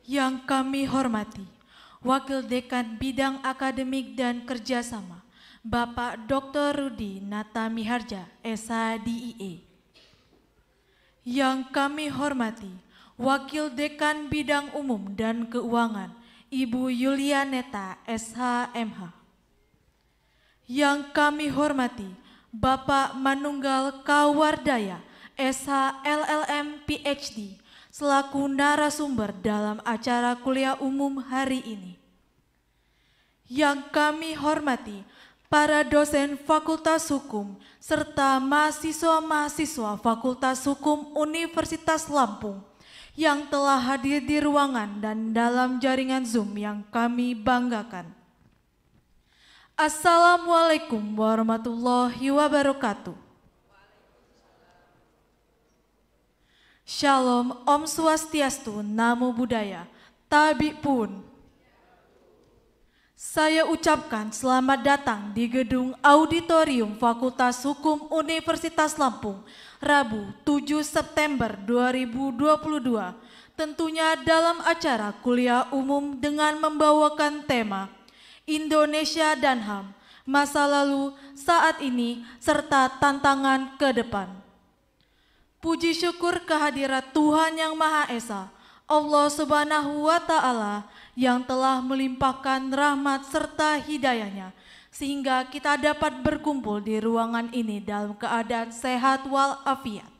Yang kami hormati, Wakil Dekan Bidang Akademik dan Kerjasama, Bapak Dr. Rudi Natamiharja, SHDIE. Yang kami hormati, Wakil Dekan Bidang Umum dan Keuangan, Ibu Yulianeta, SHMH. Yang kami hormati, Bapak Manunggal Kawardaya, SHLLM PhD, selaku narasumber dalam acara kuliah umum hari ini. Yang kami hormati, para dosen Fakultas Hukum, serta mahasiswa-mahasiswa Fakultas Hukum Universitas Lampung, yang telah hadir di ruangan dan dalam jaringan Zoom yang kami banggakan. Assalamualaikum warahmatullahi wabarakatuh. Shalom, Om Swastiastu, Namo Buddhaya, Tabi pun. Saya ucapkan selamat datang di gedung Auditorium Fakultas Hukum Universitas Lampung, Rabu 7 September 2022, tentunya dalam acara kuliah umum dengan membawakan tema Indonesia dan HAM, masa lalu, saat ini, serta tantangan ke depan. Puji syukur kehadirat Tuhan Yang Maha Esa, Allah Subhanahu wa Ta'ala, yang telah melimpahkan rahmat serta hidayahnya, sehingga kita dapat berkumpul di ruangan ini dalam keadaan sehat walafiat.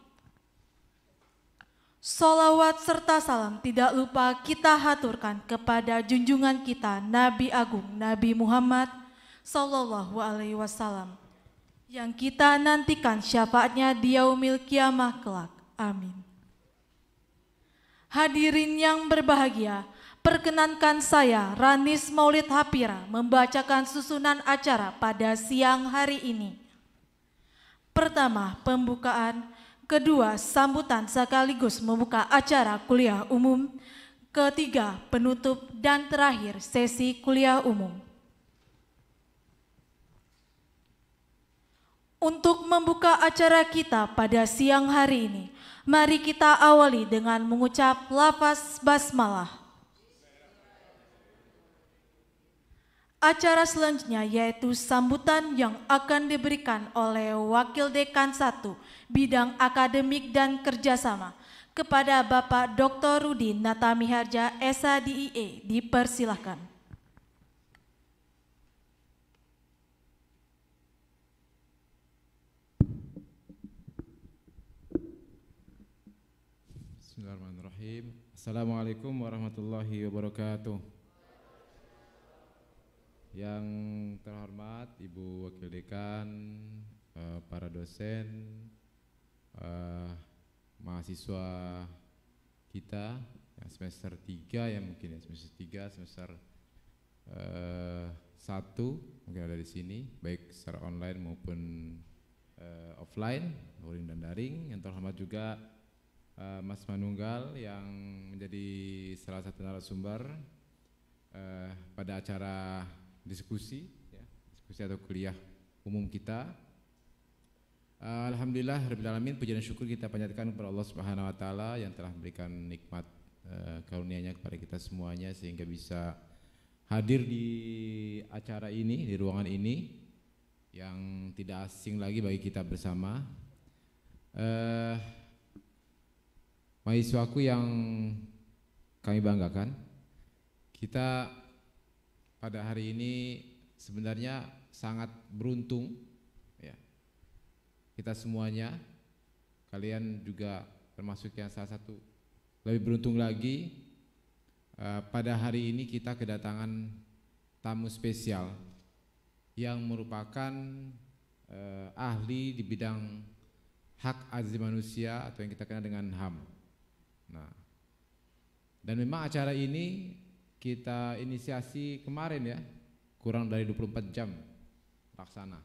Sholawat serta salam tidak lupa kita haturkan kepada junjungan kita Nabi Agung Nabi Muhammad Sallallahu Alaihi Wasallam, yang kita nantikan syafaatnya di yaumil kiamah kelak. Amin. Hadirin yang berbahagia, perkenankan saya Ranis Maulid Hapira membacakan susunan acara pada siang hari ini. Pertama, pembukaan. Kedua, sambutan sekaligus membuka acara kuliah umum. Ketiga, penutup, dan terakhir sesi kuliah umum. Untuk membuka acara kita pada siang hari ini, mari kita awali dengan mengucap lafaz basmalah. Acara selanjutnya yaitu sambutan yang akan diberikan oleh Wakil Dekan 1 Bidang Akademik dan Kerjasama kepada Bapak Dr. Rudi Natamiharja, SHDIE. Dipersilahkan. Bismillahirrahmanirrahim. Assalamualaikum warahmatullahi wabarakatuh. Yang terhormat Ibu Wakil Dekan, para dosen, mahasiswa kita yang semester 3 ya mungkin ya, semester 3, semester 1 mungkin ada di sini, baik secara online maupun offline, luring dan daring. Yang terhormat juga Mas Manunggal yang menjadi salah satu narasumber pada acara diskusi atau kuliah umum kita. Alhamdulillah rabbil alamin, puji dan syukur kita panjatkan kepada Allah Subhanahu wa taala yang telah memberikan nikmat karunia-Nya kepada kita semuanya sehingga bisa hadir di acara ini, di ruangan ini yang tidak asing lagi bagi kita bersama. Mahasiswaku yang kami banggakan, kita pada hari ini sebenarnya sangat beruntung ya. Kita semuanya, kalian juga termasuk yang salah satu lebih beruntung lagi. Pada hari ini kita kedatangan tamu spesial yang merupakan ahli di bidang hak asasi manusia atau yang kita kenal dengan HAM. Nah, dan memang acara ini kita inisiasi kemarin ya, kurang dari 24 jam laksana.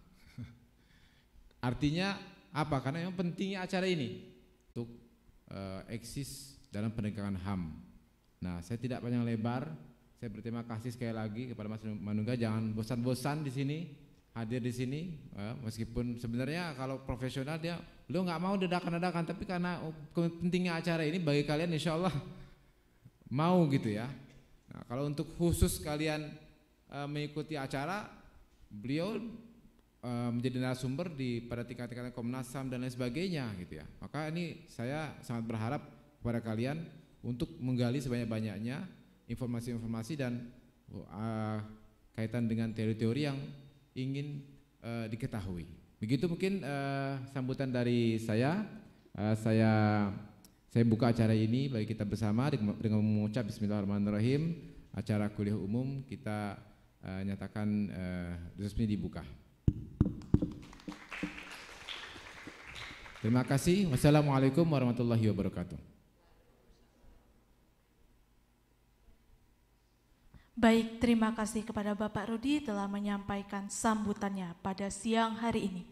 Artinya apa? Karena yang pentingnya acara ini untuk eksis dalam penegakan HAM. Nah, saya tidak panjang lebar, saya berterima kasih sekali lagi kepada Mas Manunggal. Jangan bosan-bosan di sini, hadir di sini, meskipun sebenarnya kalau profesional dia lo nggak mau dadakan-dadakan, tapi karena pentingnya acara ini bagi kalian, insya Allah mau gitu ya. Nah, kalau untuk khusus kalian mengikuti acara, beliau menjadi narasumber pada tingkat-tingkat Komnas HAM dan lain sebagainya gitu ya. Maka ini saya sangat berharap kepada kalian untuk menggali sebanyak-banyaknya informasi-informasi dan kaitan dengan teori-teori yang ingin diketahui. Begitu mungkin sambutan dari saya. Saya buka acara ini bagi kita bersama dengan mengucap Bismillahirrahmanirrahim. Acara kuliah umum kita nyatakan resmi dibuka. Terima kasih. Wassalamualaikum warahmatullahi wabarakatuh. Baik, terima kasih kepada Bapak Rudi telah menyampaikan sambutannya pada siang hari ini.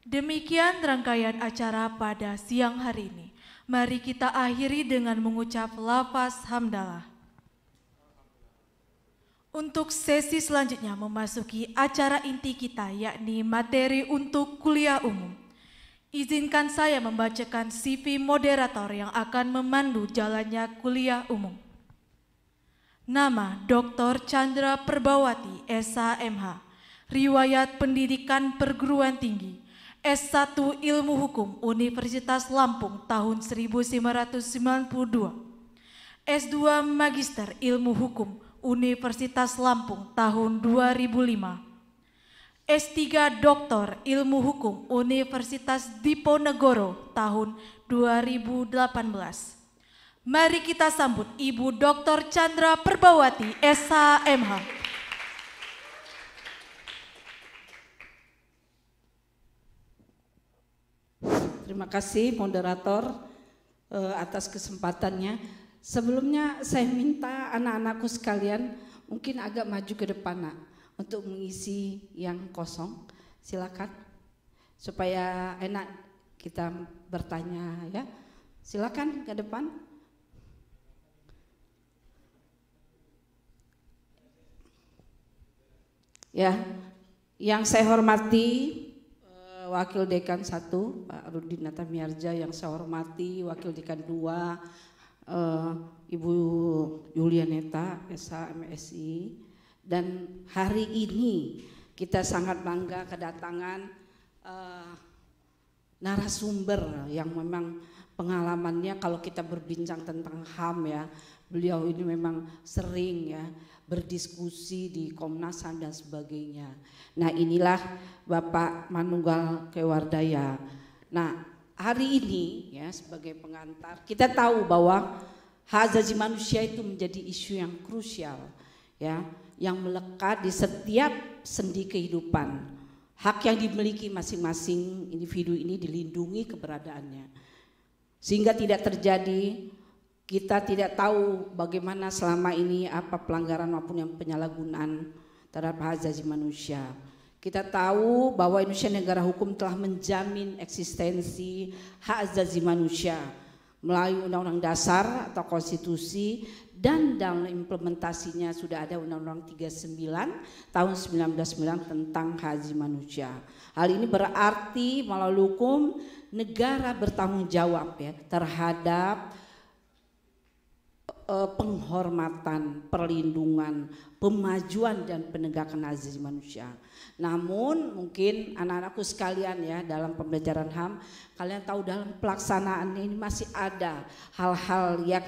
Demikian rangkaian acara pada siang hari ini. Mari kita akhiri dengan mengucap lafaz hamdalah. Untuk sesi selanjutnya memasuki acara inti kita, yakni materi untuk kuliah umum. Izinkan saya membacakan CV moderator yang akan memandu jalannya kuliah umum. Nama Dr. Chandra Perbawati, SHMH, riwayat pendidikan perguruan tinggi, S1 Ilmu Hukum Universitas Lampung tahun 1992, S2 Magister Ilmu Hukum Universitas Lampung tahun 2005, S3 Doktor Ilmu Hukum Universitas Diponegoro tahun 2018. Mari kita sambut Ibu Dr. Chandra Perbawati, SHMH. Terima kasih moderator atas kesempatannya. Sebelumnya saya minta anak-anakku sekalian mungkin agak maju ke depan nak, untuk mengisi yang kosong. Silakan supaya enak kita bertanya ya. Silakan ke depan. Ya, yang saya hormati Wakil Dekan 1 Pak Rudi Natamiarja, yang saya hormati Wakil Dekan 2 Ibu Yulianeta SHMSI, dan hari ini kita sangat bangga kedatangan narasumber yang memang pengalamannya kalau kita berbincang tentang HAM ya, beliau ini memang sering ya berdiskusi di Komnas HAM dan sebagainya. Nah inilah Bapak Manunggal Kewardaya. Nah hari ini ya sebagai pengantar kita tahu bahwa hak asasi manusia itu menjadi isu yang krusial ya, yang melekat di setiap sendi kehidupan. Hak yang dimiliki masing-masing individu ini dilindungi keberadaannya, sehingga tidak terjadi, kita tidak tahu bagaimana selama ini apa pelanggaran maupun yang penyalahgunaan terhadap hak asasi manusia. Kita tahu bahwa Indonesia negara hukum telah menjamin eksistensi hak asasi manusia melalui Undang-Undang Dasar atau Konstitusi, dan dalam implementasinya sudah ada Undang-Undang 39 tahun 1999 tentang hak asasi manusia. Hal ini berarti melalui hukum negara bertanggung jawab ya terhadap penghormatan, perlindungan, pemajuan dan penegakan hak asasi manusia. Namun mungkin anak-anakku sekalian ya, dalam pembelajaran HAM kalian tahu dalam pelaksanaan ini masih ada hal-hal yang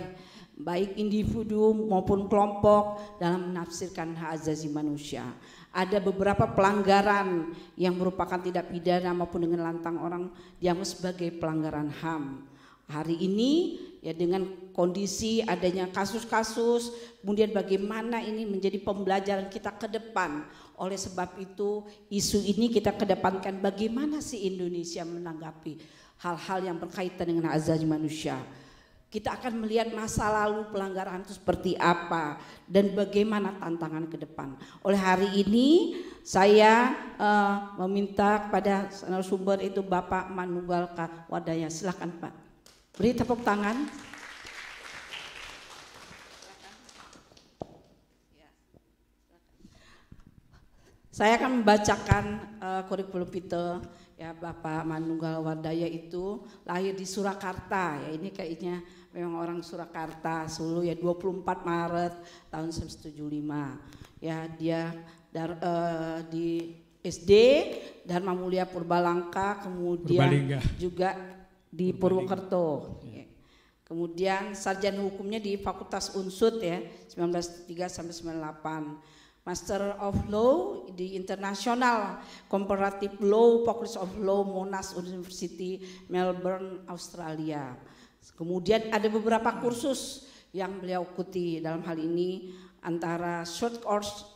baik individu maupun kelompok dalam menafsirkan hak asasi manusia. Ada beberapa pelanggaran yang merupakan tidak pidana maupun dengan lantang orang dianggap sebagai pelanggaran HAM. Hari ini ya dengan kondisi adanya kasus-kasus, kemudian bagaimana ini menjadi pembelajaran kita ke depan. Oleh sebab itu isu ini kita kedepankan bagaimana sih Indonesia menanggapi hal-hal yang berkaitan dengan hak asasi manusia. Kita akan melihat masa lalu pelanggaran itu seperti apa dan bagaimana tantangan ke depan. Oleh hari ini saya meminta kepada narasumber itu Bapak Manunggal Kewardaya. Silakan Pak. Beri tepuk tangan. Saya akan membacakan kurikulum kita ya Bapak Manunggal Wardaya itu lahir di Surakarta ya, ini kayaknya memang orang Surakarta Solo ya, 24 Maret tahun 1975 ya. Dia di SD Dharma Mulia Purbalangka, kemudian juga di Purwokerto ya. Kemudian sarjana hukumnya di Fakultas Unsud ya 1903 sampai 98. Master of Law di International Comparative Law, Faculty of Law, Monash University, Melbourne, Australia. Kemudian ada beberapa kursus yang beliau ikuti dalam hal ini, antara short course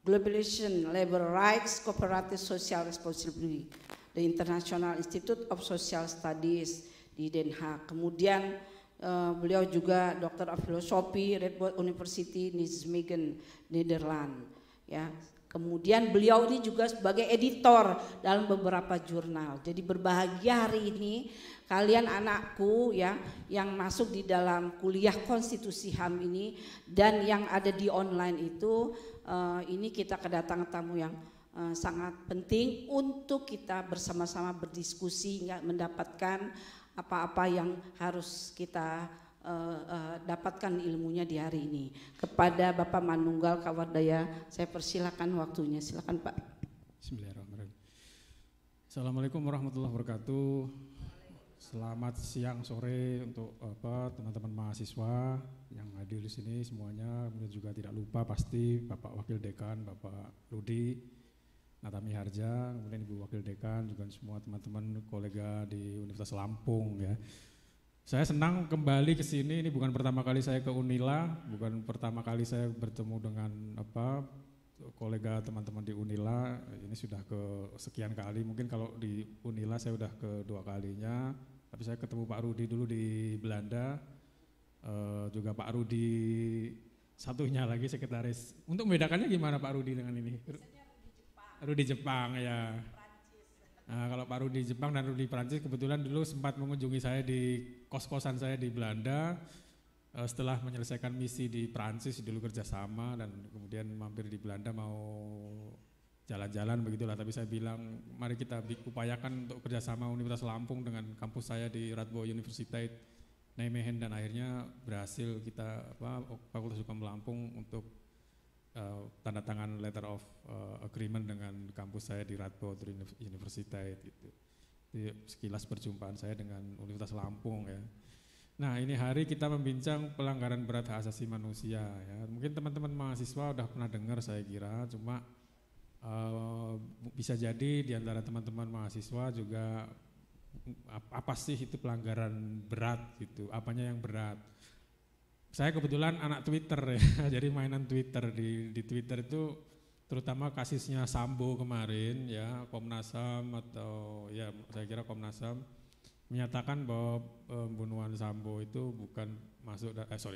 Globalization, Labor Rights, Cooperative Social Responsibility, the International Institute of Social Studies di Den Haag. Kemudian beliau juga Dr. of Philosophy, Radboud University, Nijmegen, Nederland. Ya. Kemudian beliau ini juga sebagai editor dalam beberapa jurnal. Jadi berbahagia hari ini kalian anakku ya yang masuk di dalam kuliah konstitusi HAM ini dan yang ada di online itu, ini kita kedatangan tamu yang sangat penting untuk kita bersama-sama berdiskusi, mendapatkan apa-apa yang harus kita dapatkan ilmunya di hari ini. Kepada Bapak Manunggal Kawardaya, saya persilakan waktunya. Silakan Pak. Bismillahirrahmanirrahim. Assalamualaikum warahmatullahi wabarakatuh. Selamat siang sore untuk teman-teman mahasiswa yang hadir di sini semuanya. Kemudian juga tidak lupa pasti Bapak Wakil Dekan, Bapak Rudi Natami Harja, kemudian Ibu Wakil Dekan, juga semua teman-teman kolega di Universitas Lampung ya. Saya senang kembali ke sini, ini bukan pertama kali saya ke Unila, bukan pertama kali saya bertemu dengan kolega teman-teman di Unila, ini sudah ke sekian kali, mungkin kalau di Unila saya sudah kedua kalinya, tapi saya ketemu Pak Rudi dulu di Belanda, juga Pak Rudi satunya lagi sekretaris. Untuk membedakannya gimana Pak Rudi dengan ini? Rudi Jepang ya. Nah, kalau Pak Rudi Jepang dan Rudi Prancis kebetulan dulu sempat mengunjungi saya di kos-kosan saya di Belanda. Setelah menyelesaikan misi di Prancis dulu kerjasama dan kemudian mampir di Belanda mau jalan-jalan begitulah. Tapi saya bilang mari kita upayakan untuk kerjasama Universitas Lampung dengan kampus saya di Radboud Universiteit Nijmegen, dan akhirnya berhasil kita Fakultas Hukum Lampung untuk tanda tangan letter of agreement dengan kampus saya di Radboud Universiteit gitu. Jadi sekilas perjumpaan saya dengan Universitas Lampung ya. Nah, ini hari kita membincang pelanggaran berat hak asasi manusia ya. Mungkin teman-teman mahasiswa udah pernah dengar saya kira, cuma bisa jadi di antara teman-teman mahasiswa juga apa sih itu pelanggaran berat gitu, apanya yang berat. Saya kebetulan anak Twitter ya, jadi mainan Twitter di Twitter itu terutama kasusnya Sambo kemarin ya, Komnas HAM atau ya saya kira Komnas HAM menyatakan bahwa pembunuhan Sambo itu bukan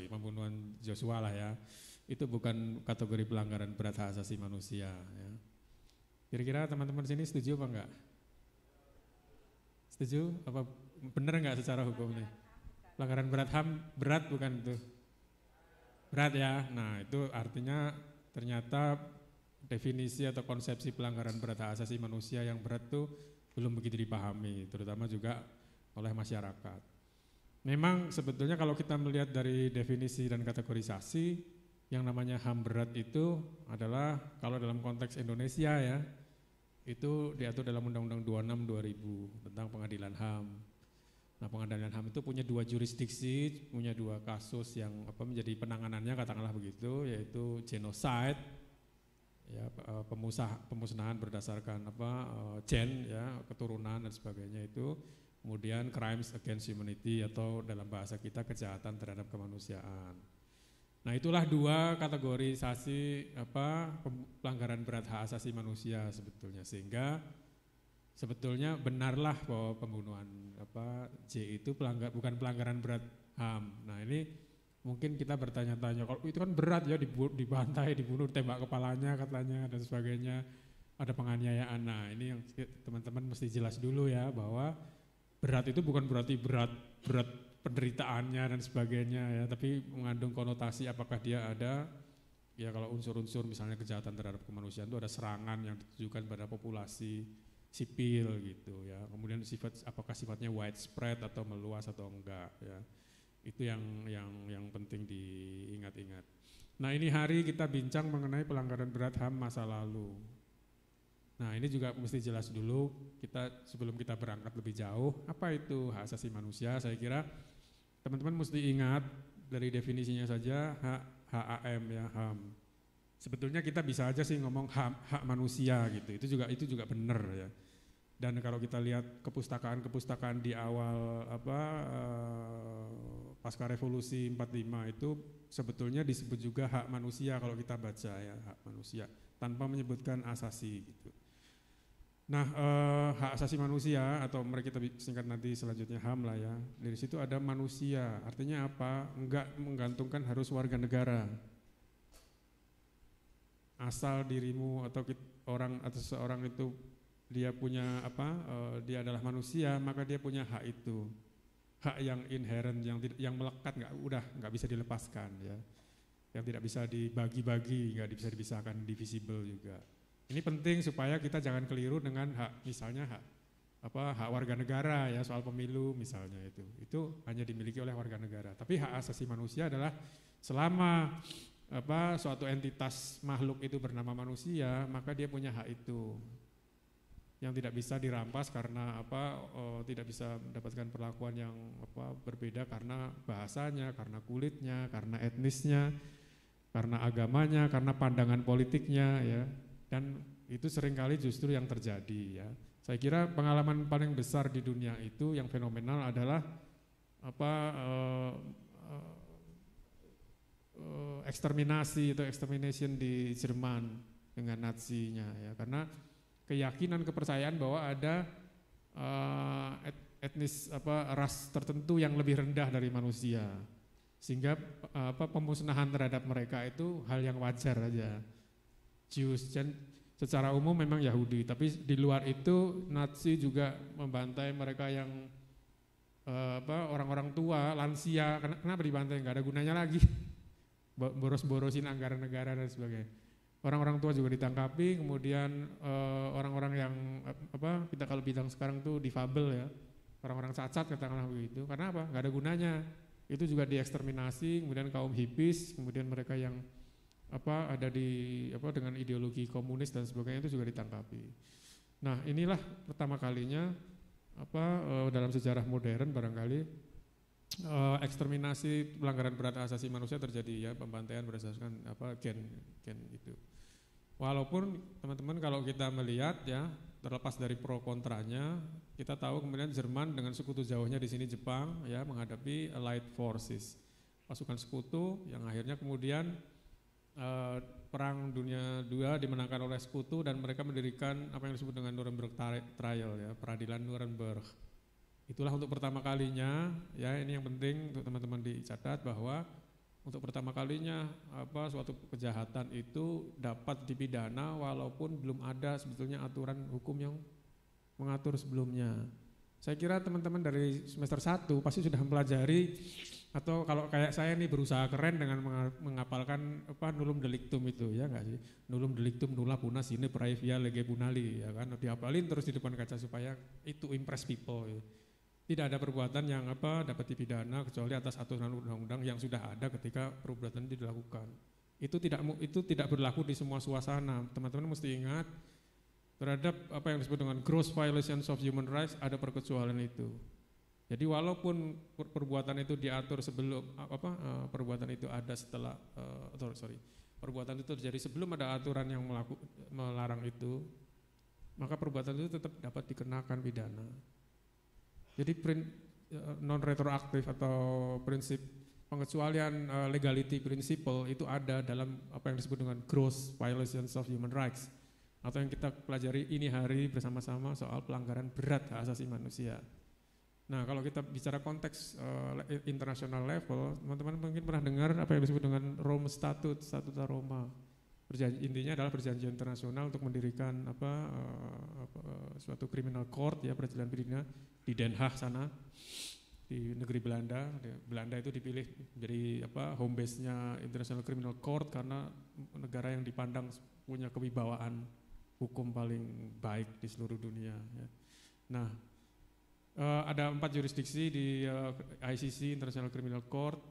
pembunuhan Joshua lah ya, itu bukan kategori pelanggaran berat hak asasi manusia ya. Kira-kira teman-teman sini setuju apa enggak? Setuju? Apa benar enggak secara hukum nih? Pelanggaran berat HAM berat bukan itu? Berat ya, nah itu artinya ternyata definisi atau konsepsi pelanggaran berat hak asasi manusia yang berat itu belum begitu dipahami, terutama juga oleh masyarakat. Memang sebetulnya kalau kita melihat dari definisi dan kategorisasi, yang namanya HAM berat itu adalah kalau dalam konteks Indonesia ya, itu diatur dalam Undang-Undang 26 2000 tentang pengadilan HAM. Nah, pengadilan HAM itu punya dua jurisdiksi, punya dua kasus yang menjadi penanganannya katakanlah begitu, yaitu genocide, ya, pemusnahan berdasarkan gen, ya, keturunan dan sebagainya itu, kemudian crimes against humanity atau dalam bahasa kita kejahatan terhadap kemanusiaan. Nah, itulah dua kategorisasi pelanggaran berat hak asasi manusia sebetulnya, sehingga sebetulnya benarlah bahwa pembunuhan J itu bukan pelanggaran berat HAM. Nah, ini mungkin kita bertanya-tanya, kalau itu kan berat ya, dibantai, dibunuh, tembak kepalanya katanya dan sebagainya, ada penganiayaan. Nah, ini yang teman-teman mesti jelas dulu ya, bahwa berat itu bukan berarti berat penderitaannya dan sebagainya ya, tapi mengandung konotasi apakah dia ada ya, kalau unsur-unsur misalnya kejahatan terhadap kemanusiaan itu ada serangan yang ditujukan pada populasi sipil gitu ya. Kemudian apakah sifatnya widespread atau meluas atau enggak ya. Itu yang penting diingat-ingat. Nah, ini hari kita bincang mengenai pelanggaran berat HAM masa lalu. Nah, ini juga mesti jelas dulu sebelum kita berangkat lebih jauh, apa itu hak asasi manusia? Saya kira teman-teman mesti ingat dari definisinya saja HAM ya, HAM. Sebetulnya kita bisa aja sih ngomong hak manusia gitu. Itu juga benar ya. Dan kalau kita lihat kepustakaan di awal pasca revolusi 45 itu sebetulnya disebut juga hak manusia kalau kita baca ya, hak manusia tanpa menyebutkan asasi gitu. Nah, hak asasi manusia atau mereka kita singkat nanti selanjutnya HAM lah ya. Dari situ ada manusia, artinya apa? Enggak menggantungkan harus warga negara. Asal dirimu atau orang atau seseorang itu dia punya dia adalah manusia, maka dia punya hak itu. Hak yang inherent, yang melekat, nggak bisa dilepaskan ya. Yang tidak bisa dibagi-bagi, nggak bisa dipisahkan, divisible juga. Ini penting supaya kita jangan keliru dengan misalnya hak warga negara ya, soal pemilu misalnya itu hanya dimiliki oleh warga negara. Tapi hak asasi manusia adalah selama suatu entitas makhluk itu bernama manusia, maka dia punya hak itu yang tidak bisa dirampas karena tidak bisa mendapatkan perlakuan yang berbeda karena bahasanya, karena kulitnya, karena etnisnya, karena agamanya, karena pandangan politiknya ya. Dan itu seringkali justru yang terjadi ya. Saya kira pengalaman paling besar di dunia itu yang fenomenal adalah extermination di Jerman dengan Nazinya ya, karena keyakinan kepercayaan bahwa ada etnis ras tertentu yang lebih rendah dari manusia, sehingga pemusnahan terhadap mereka itu hal yang wajar aja. Jews secara umum memang Yahudi, tapi di luar itu Nazi juga membantai mereka yang orang-orang tua, lansia. Kenapa dibantai? Nggak ada gunanya lagi, boros-borosin anggaran negara dan sebagainya. Orang-orang tua juga ditangkapi, kemudian orang-orang yang kita kalau bilang sekarang tuh difabel ya, orang-orang cacat katakanlah begitu. Karena apa? Nggak ada gunanya. Itu juga dieksterminasi. Kemudian kaum hippies, kemudian mereka yang ada dengan ideologi komunis dan sebagainya itu juga ditangkapi. Nah, inilah pertama kalinya dalam sejarah modern barangkali eksterminasi pelanggaran berat asasi manusia terjadi ya, pembantaian berdasarkan gen itu. Walaupun teman-teman kalau kita melihat ya, terlepas dari pro kontranya, kita tahu kemudian Jerman dengan sekutu jauhnya di sini Jepang ya menghadapi Allied Forces, pasukan sekutu yang akhirnya kemudian Perang Dunia II dimenangkan oleh sekutu dan mereka mendirikan apa yang disebut dengan Nuremberg Trial ya, peradilan Nuremberg. Itulah untuk pertama kalinya ya, ini yang penting untuk teman-teman dicatat bahwa untuk pertama kalinya suatu kejahatan itu dapat dipidana walaupun belum ada sebetulnya aturan hukum yang mengatur sebelumnya. Saya kira teman-teman dari semester 1 pasti sudah mempelajari, atau kalau kayak saya nih berusaha keren dengan menghafalkan nullum delictum itu ya enggak sih? Nullum delictum nulla puna sine praevia lege punali ya kan, dihafalin terus di depan kaca supaya itu impress people ya. Tidak ada perbuatan yang dapat dipidana kecuali atas aturan undang-undang yang sudah ada ketika perbuatan itu dilakukan. Itu tidak berlaku di semua suasana. Teman-teman mesti ingat, terhadap apa yang disebut dengan gross violations of human rights ada perkecualian itu. Jadi walaupun perbuatan itu diatur sebelum perbuatan itu ada setelah perbuatan itu terjadi sebelum ada aturan yang melarang itu, maka perbuatan itu tetap dapat dikenakan pidana. Jadi non retroaktif atau prinsip pengecualian legality principle itu ada dalam apa yang disebut dengan gross violations of human rights, atau yang kita pelajari ini hari bersama-sama soal pelanggaran berat hak asasi manusia. Nah, kalau kita bicara konteks international level, teman-teman mungkin pernah dengar apa yang disebut dengan Rome Statute, Statuta Roma. Intinya adalah perjanjian internasional untuk mendirikan suatu criminal court ya, peradilan pidana di Den Haag sana di negeri Belanda. Belanda itu dipilih menjadi home base-nya International Criminal Court karena negara yang dipandang punya kewibawaan hukum paling baik di seluruh dunia. Ya. Nah, ada 4 jurisdiksi di ICC, International Criminal Court,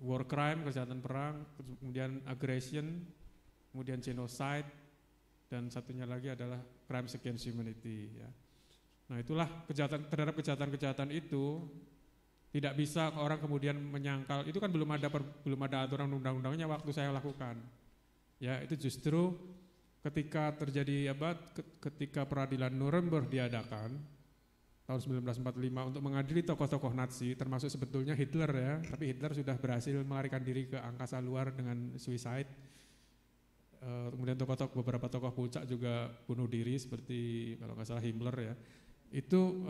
war crime, kejahatan perang, kemudian aggression, kemudian genocide, dan satunya lagi adalah crimes against humanity. Ya. Nah, itulah terhadap kejahatan-kejahatan itu tidak bisa orang kemudian menyangkal, itu kan belum ada aturan undang-undangnya waktu saya lakukan. Ya, itu justru ketika terjadi ketika peradilan Nuremberg diadakan tahun 1945 untuk mengadili tokoh-tokoh Nazi, termasuk sebetulnya Hitler ya, tapi Hitler sudah berhasil melarikan diri ke angkasa luar dengan suicide. Kemudian beberapa tokoh puncak juga bunuh diri seperti kalau nggak salah Himmler ya. Itu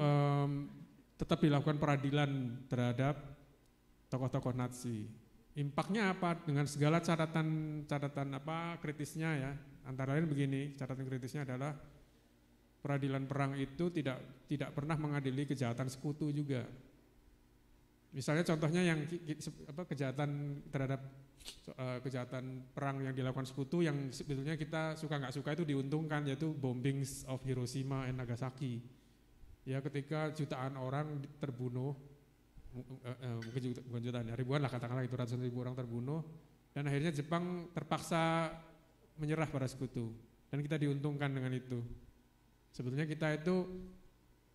tetap dilakukan peradilan terhadap tokoh-tokoh Nazi. Impaknya apa? Dengan segala catatan kritisnya ya. Antara lain begini, catatan kritisnya adalah peradilan perang itu tidak pernah mengadili kejahatan sekutu juga. Misalnya contohnya yang kejahatan terhadap kejahatan perang yang dilakukan sekutu yang sebetulnya kita suka nggak suka itu diuntungkan, yaitu bombings of Hiroshima and Nagasaki. Ya, ketika jutaan orang terbunuh, bukan jutaan ya, ribuan lah katakanlah, itu ratusan ribu orang terbunuh, dan akhirnya Jepang terpaksa menyerah pada sekutu, dan kita diuntungkan dengan itu. Sebetulnya kita itu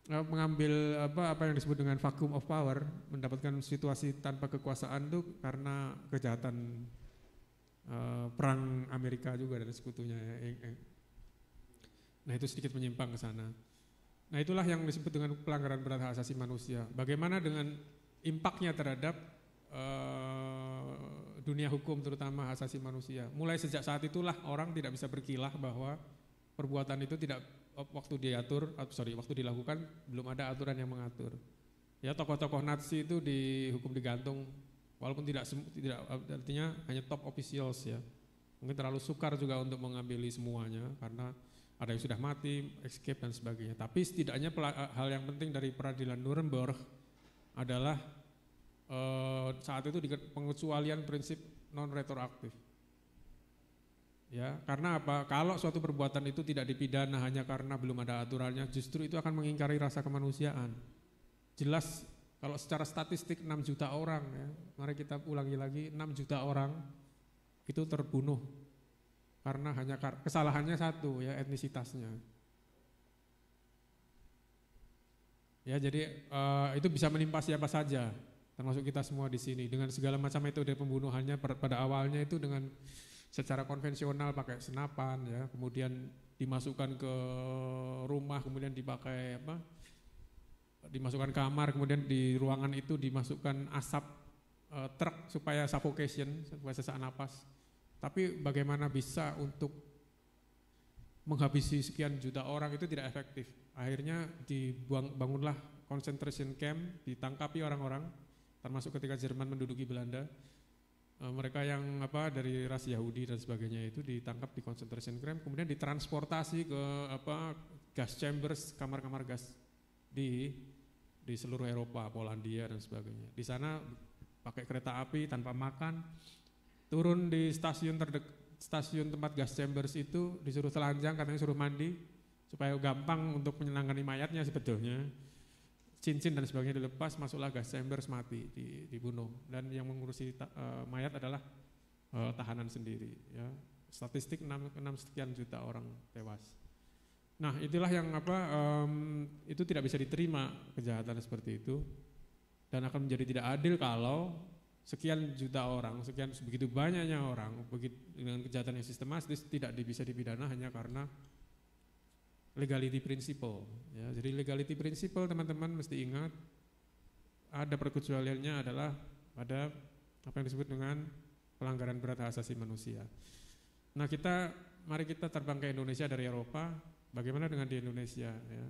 mengambil apa yang disebut dengan vacuum of power, mendapatkan situasi tanpa kekuasaan itu karena kejahatan perang Amerika juga dan sekutunya ya. Nah, itu sedikit menyimpang ke sana. Nah, itulah yang disebut dengan pelanggaran berat hak asasi manusia. Bagaimana dengan impaknya terhadap dunia hukum, terutama hak asasi manusia. Mulai sejak saat itulah orang tidak bisa berkilah bahwa perbuatan itu tidak waktu dilakukan belum ada aturan yang mengatur. Ya, tokoh-tokoh Nazi itu dihukum digantung, walaupun tidak artinya hanya top officials ya. Mungkin terlalu sukar juga untuk mengambil semuanya karena ada yang sudah mati, escape dan sebagainya. Tapi setidaknya hal yang penting dari peradilan Nuremberg adalah saat itu pengecualian prinsip non retroaktif. Ya, karena apa? Kalau suatu perbuatan itu tidak dipidana hanya karena belum ada aturannya, justru itu akan mengingkari rasa kemanusiaan. Jelas kalau secara statistik 6 juta orang ya, mari kita ulangi lagi, 6 juta orang itu terbunuh karena hanya kesalahannya satu ya, etnisitasnya. Ya, jadi itu bisa menimpa siapa saja, termasuk kita semua di sini dengan segala macam metode pembunuhannya. Pada awalnya itu dengan secara konvensional pakai senapan ya, kemudian dimasukkan ke rumah, kemudian dimasukkan kamar, kemudian di ruangan itu dimasukkan asap truk supaya suffocation, supaya sesak napas. Tapi bagaimana bisa untuk menghabisi sekian juta orang itu tidak efektif. Akhirnya dibangunlah concentration camp, ditangkapi orang-orang, termasuk ketika Jerman menduduki Belanda. Mereka yang dari ras Yahudi dan sebagainya itu ditangkap di concentration camp, kemudian ditransportasi ke gas chambers, kamar-kamar gas di seluruh Eropa, Polandia dan sebagainya. Di sana pakai kereta api tanpa makan, turun di stasiun tempat gas chambers itu disuruh telanjang, katanya suruh mandi supaya gampang untuk menyenangkan mayatnya sebetulnya. Cincin dan sebagainya dilepas, masuklah gas chambers, mati, dibunuh. Dan yang mengurusi mayat adalah tahanan sendiri. Ya. Statistik 6 sekian juta orang tewas. Nah, itulah yang itu tidak bisa diterima kejahatan seperti itu, dan akan menjadi tidak adil kalau sekian juta orang, begitu banyaknya orang dengan kejahatan yang sistematis tidak bisa dipidana hanya karena legality principle ya. Jadi legality principle teman-teman mesti ingat, ada perkecualiannya adalah pada apa yang disebut dengan pelanggaran berat hak asasi manusia. Nah, mari kita terbang ke Indonesia dari Eropa. Bagaimana dengan di Indonesia ya?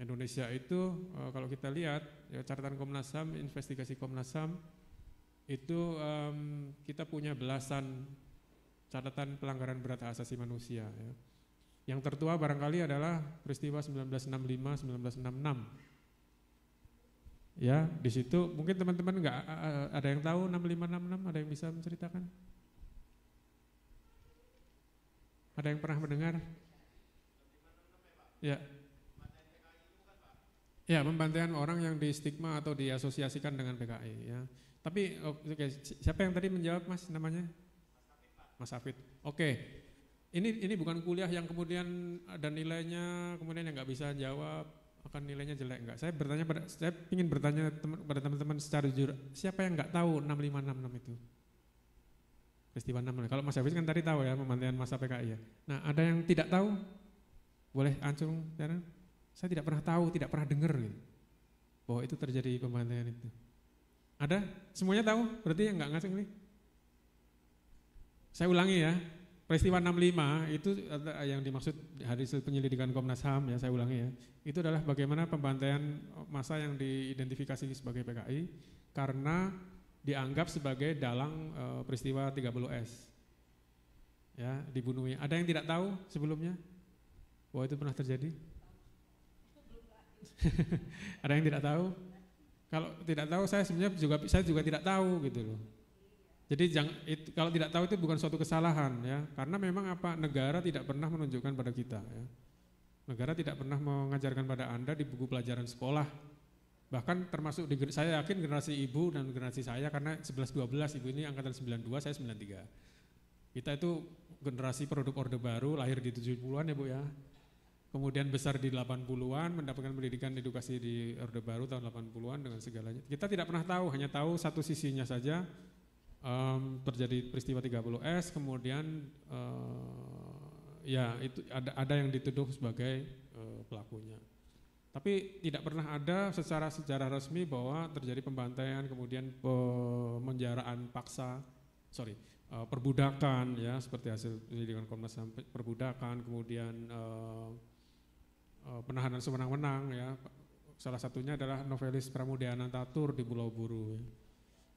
Indonesia itu kalau kita lihat ya, catatan Komnas HAM, investigasi Komnas HAM itu kita punya belasan catatan pelanggaran berat hak asasi manusia ya. Yang tertua barangkali adalah peristiwa 1965-1966. Ya, di situ mungkin teman-teman nggak ada yang tahu 65-66, ada yang bisa menceritakan? Ada yang pernah mendengar? Ya. Ya, pembantaian orang yang di stigma atau diasosiasikan dengan PKI ya. Tapi oke, siapa yang tadi menjawab Mas namanya? Mas Hafid. Oke. Ini bukan kuliah yang kemudian ada nilainya, kemudian yang nggak bisa jawab akan nilainya jelek enggak. Saya ingin bertanya pada teman-teman secara jujur, siapa yang nggak tahu 6566 itu? Peristiwa 65. Kalau Mas Hafid kan tadi tahu ya, pembantaian masa PKI ya. Nah, ada yang tidak tahu? Boleh ancung ya? Saya tidak pernah tahu, tidak pernah dengar gitu, bahwa itu terjadi pembantaian itu. Ada? Semuanya tahu? Berarti yang nggak ngacung nih? Saya ulangi ya, peristiwa 65 itu yang dimaksud hasil penyelidikan Komnas HAM ya, saya ulangi ya. Itu adalah bagaimana pembantaian massa yang diidentifikasi sebagai PKI karena dianggap sebagai dalang peristiwa 30S. Ya, dibunuhnya. Ada yang tidak tahu sebelumnya bahwa itu pernah terjadi? Ada yang tidak tahu? Kalau tidak tahu saya juga tidak tahu gitu loh. Jadi kalau tidak tahu itu bukan suatu kesalahan ya, karena memang negara tidak pernah menunjukkan pada kita ya. Negara tidak pernah mengajarkan pada Anda di buku pelajaran sekolah. Bahkan termasuk saya yakin generasi ibu dan generasi saya, karena 11-12 ibu ini angkatan 92, saya 93. Kita itu generasi produk Orde Baru, lahir di 70-an ya Bu ya. Kemudian besar di 80-an, mendapatkan pendidikan edukasi di Orde Baru tahun 80-an dengan segalanya. Kita tidak pernah tahu, hanya tahu satu sisinya saja. Terjadi peristiwa 30S, kemudian ya itu ada yang dituduh sebagai pelakunya. Tapi tidak pernah ada secara resmi bahwa terjadi pembantaian, kemudian pemenjaraan paksa, perbudakan ya, seperti hasil penyelidikan Komnas HAM, perbudakan, kemudian penahanan sewenang-wenang ya. Salah satunya adalah novelis Pramudia Anantatur di Pulau Buru. Ya.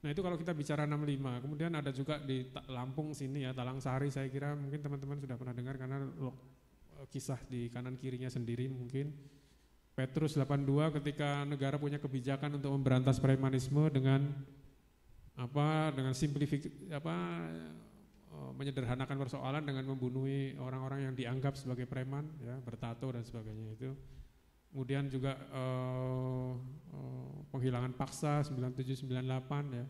Nah itu kalau kita bicara 65, kemudian ada juga di Lampung sini ya, Talang Sari, saya kira mungkin teman-teman sudah pernah dengar karena kisah di kanan kirinya sendiri mungkin. Petrus 82 ketika negara punya kebijakan untuk memberantas premanisme dengan menyederhanakan persoalan dengan membunuhi orang-orang yang dianggap sebagai preman ya, bertato dan sebagainya itu. Kemudian juga penghilangan paksa 97-98 ya,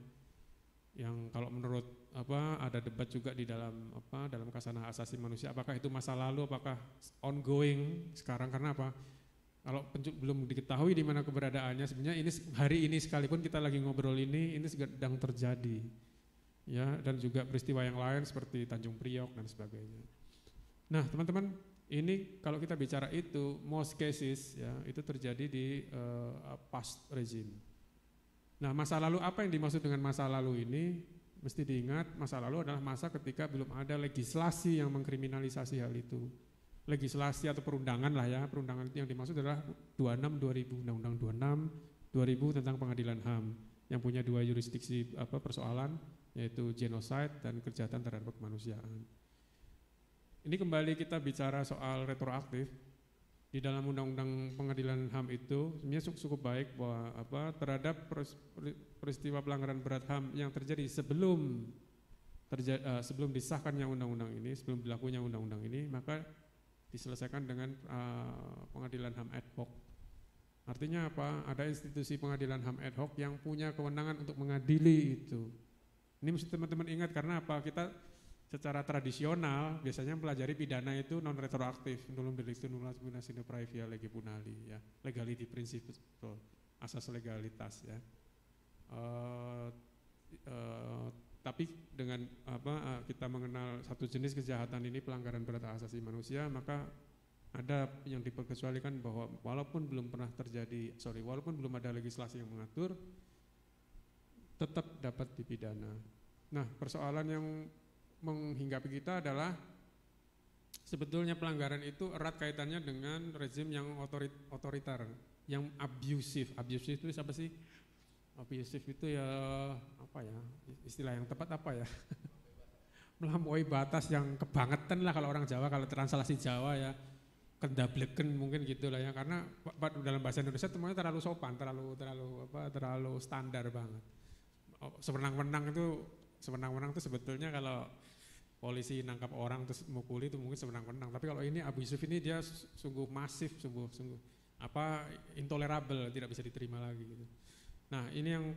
yang kalau menurut ada debat juga di dalam Kasanah Asasi Manusia, apakah itu masa lalu, apakah ongoing sekarang, karena apa? Kalau belum diketahui di mana keberadaannya, sebenarnya ini hari ini sekalipun kita lagi ngobrol ini sedang terjadi ya, dan juga peristiwa yang lain seperti Tanjung Priok dan sebagainya. Nah teman-teman, ini kalau kita bicara itu most cases ya itu terjadi di past regime. Nah masa lalu, apa yang dimaksud dengan masa lalu ini? Mesti diingat, masa lalu adalah masa ketika belum ada legislasi yang mengkriminalisasi hal itu. Legislasi atau perundangan lah ya, perundangan itu yang dimaksud adalah 26/2000, Undang-Undang 26/2000 tentang pengadilan HAM yang punya dua yurisdiksi persoalan, yaitu genocide dan kejahatan terhadap kemanusiaan. Ini kembali kita bicara soal retroaktif. Di dalam Undang-Undang Pengadilan HAM itu sebenarnya cukup baik bahwa terhadap peristiwa pelanggaran berat HAM yang terjadi sebelum disahkannya undang-undang ini, sebelum berlakunya undang-undang ini, maka diselesaikan dengan pengadilan HAM ad hoc. Artinya apa? Ada institusi pengadilan HAM ad hoc yang punya kewenangan untuk mengadili itu. Ini mesti teman-teman ingat, karena apa? Kita secara tradisional biasanya mempelajari pidana itu non retroaktif, nulum delictu nulla sine sine praevia lege punali ya, legality principle, asas legalitas ya. Tapi dengan kita mengenal satu jenis kejahatan ini, pelanggaran berat hak asasi manusia, maka ada yang diperkecualikan bahwa walaupun belum ada legislasi yang mengatur, tetap dapat dipidana. Nah, persoalan yang menghinggapi kita adalah sebetulnya pelanggaran itu erat kaitannya dengan rezim yang otoriter, yang abusive. Abusive itu apa sih? Abusive itu ya istilah yang tepat melampaui batas, yang kebangetan lah kalau orang Jawa, kalau translasi Jawa ya kendableken mungkin gitulah ya, karena dalam bahasa Indonesia semuanya terlalu sopan, terlalu standar banget. Sewenang-wenang itu sebetulnya kalau polisi nangkap orang terus mukuli itu mungkin sewenang-wenang. Tapi kalau ini abusif ini dia sungguh masif, sungguh intolerable, tidak bisa diterima lagi gitu. Nah, ini yang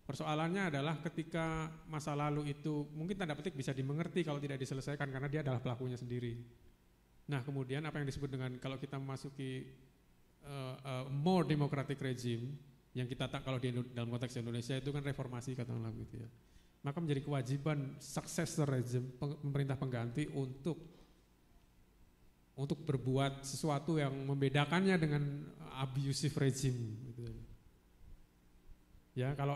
persoalannya adalah ketika masa lalu itu mungkin tanda petik bisa dimengerti kalau tidak diselesaikan karena dia adalah pelakunya sendiri. Nah, kemudian apa yang disebut dengan kalau kita memasuki more democratic regime yang kita kalau dalam konteks Indonesia itu kan reformasi katakanlah gitu ya. Maka menjadi kewajiban successor regime pemerintah pengganti untuk berbuat sesuatu yang membedakannya dengan abusive regime gitu. Ya, kalau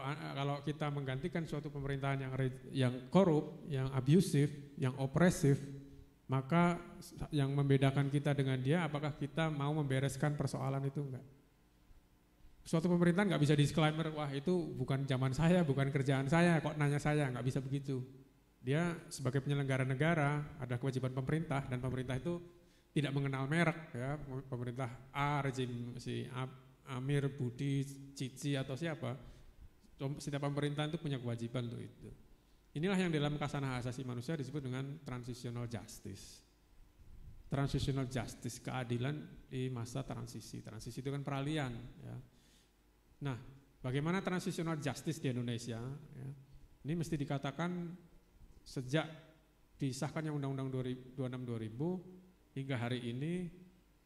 kita menggantikan suatu pemerintahan yang korup, yang abusive, yang opresif, maka yang membedakan kita dengan dia apakah kita mau membereskan persoalan itu enggak. Suatu pemerintahan nggak bisa disclaimer, wah itu bukan zaman saya, bukan kerjaan saya, kok nanya saya, nggak bisa begitu. Dia sebagai penyelenggara negara ada kewajiban pemerintah dan pemerintah itu tidak mengenal merek ya, pemerintah A, rezim si Amir, Budi, Cici atau siapa, setiap pemerintahan itu punya kewajiban untuk itu. Inilah yang dalam Khasanah Asasi Manusia disebut dengan transitional justice. Transitional justice, keadilan di masa transisi. Transisi itu kan peralihan ya. Nah, bagaimana transitional justice di Indonesia? Ya, ini mesti dikatakan sejak disahkannya Undang-Undang 26/2000 hingga hari ini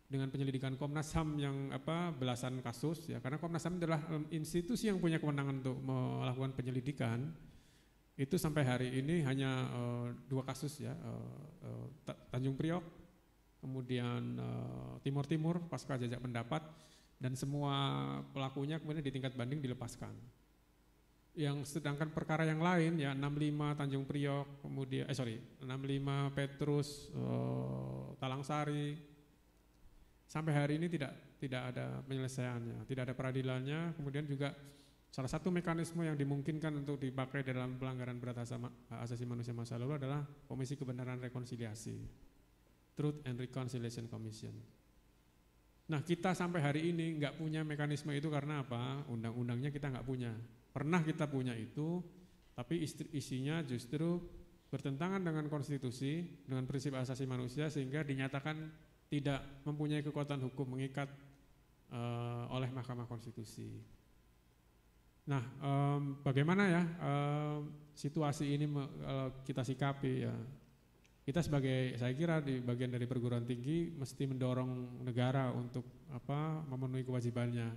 dengan penyelidikan Komnas HAM yang belasan kasus ya, karena Komnas HAM adalah institusi yang punya kewenangan untuk melakukan penyelidikan. Itu sampai hari ini hanya 2 kasus ya, Tanjung Priok, kemudian Timur Timur pasca jajak pendapat. Dan semua pelakunya kemudian di tingkat banding dilepaskan. Yang sedangkan perkara yang lain ya 65 Tanjung Priok, kemudian 65 Petrus, Talangsari, sampai hari ini tidak ada penyelesaiannya, tidak ada peradilannya. Kemudian juga salah satu mekanisme yang dimungkinkan untuk dipakai dalam pelanggaran berat asasi manusia masa lalu adalah Komisi Kebenaran Rekonsiliasi, Truth and Reconciliation Commission. Nah, kita sampai hari ini nggak punya mekanisme itu karena apa? Undang-undangnya kita nggak punya. Pernah kita punya itu, tapi isinya justru bertentangan dengan konstitusi, dengan prinsip asasi manusia sehingga dinyatakan tidak mempunyai kekuatan hukum mengikat oleh Mahkamah Konstitusi. Nah, bagaimana ya situasi ini kita sikapi ya? Kita saya kira di bagian dari perguruan tinggi mesti mendorong negara untuk memenuhi kewajibannya.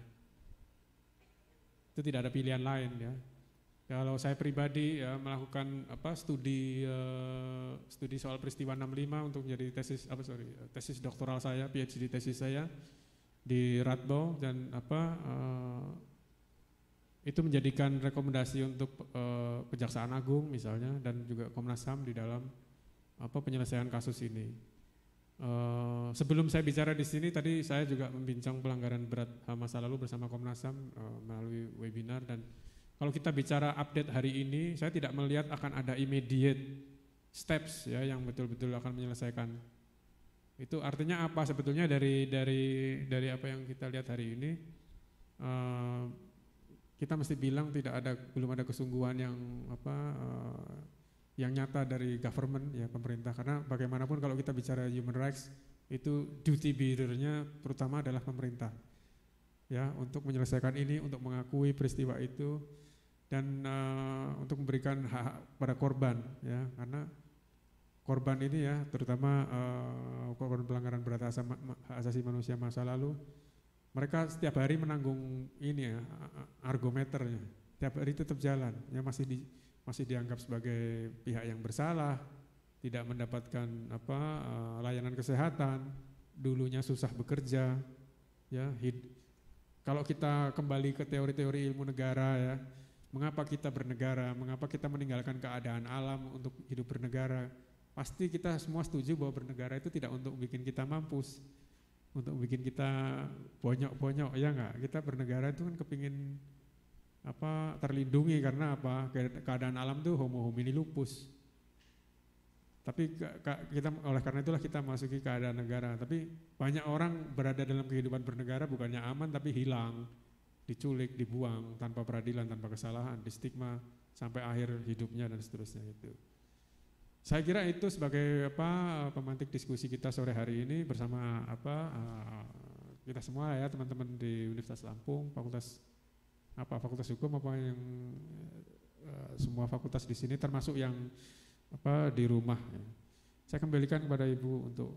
Itu tidak ada pilihan lain ya. Kalau saya pribadi ya melakukan studi soal peristiwa 65 untuk menjadi tesis doktoral saya, PhD tesis saya di Radboud dan itu menjadikan rekomendasi untuk Kejaksaan Agung misalnya dan juga Komnas HAM di dalam penyelesaian kasus ini. Sebelum saya bicara di sini tadi saya juga membincang pelanggaran berat HAM masa lalu bersama Komnas HAM melalui webinar, dan kalau kita bicara update hari ini saya tidak melihat akan ada immediate steps ya yang betul-betul akan menyelesaikan. Itu artinya apa sebetulnya dari apa yang kita lihat hari ini? Kita mesti bilang belum ada kesungguhan yang nyata dari government ya, pemerintah, karena bagaimanapun kalau kita bicara human rights itu duty bearer-nya terutama adalah pemerintah ya, untuk menyelesaikan ini, untuk mengakui peristiwa itu dan untuk memberikan hak pada korban ya, karena korban ini ya terutama korban pelanggaran berat asasi manusia masa lalu, mereka setiap hari menanggung ini ya, argometernya setiap hari tetap jalan ya, masih dianggap sebagai pihak yang bersalah, tidak mendapatkan layanan kesehatan, dulunya susah bekerja ya. Kalau kita kembali ke teori-teori ilmu negara ya, mengapa kita bernegara, mengapa kita meninggalkan keadaan alam untuk hidup bernegara? Pasti kita semua setuju bahwa bernegara itu tidak untuk bikin kita mampus, untuk bikin kita bonyok-bonyok ya enggak. Kita bernegara itu kan kepingin terlindungi karena keadaan alam tuh homo homini lupus. Tapi oleh karena itulah kita masuki keadaan negara. Tapi banyak orang berada dalam kehidupan bernegara bukannya aman tapi hilang, diculik, dibuang tanpa peradilan, tanpa kesalahan, distigma sampai akhir hidupnya dan seterusnya itu. Saya kira itu sebagai pemantik diskusi kita sore hari ini bersama kita semua ya, teman-teman di Universitas Lampung, Fakultas Hukum yang semua fakultas di sini, termasuk yang di rumah. Ya. Saya kembalikan kepada Ibu untuk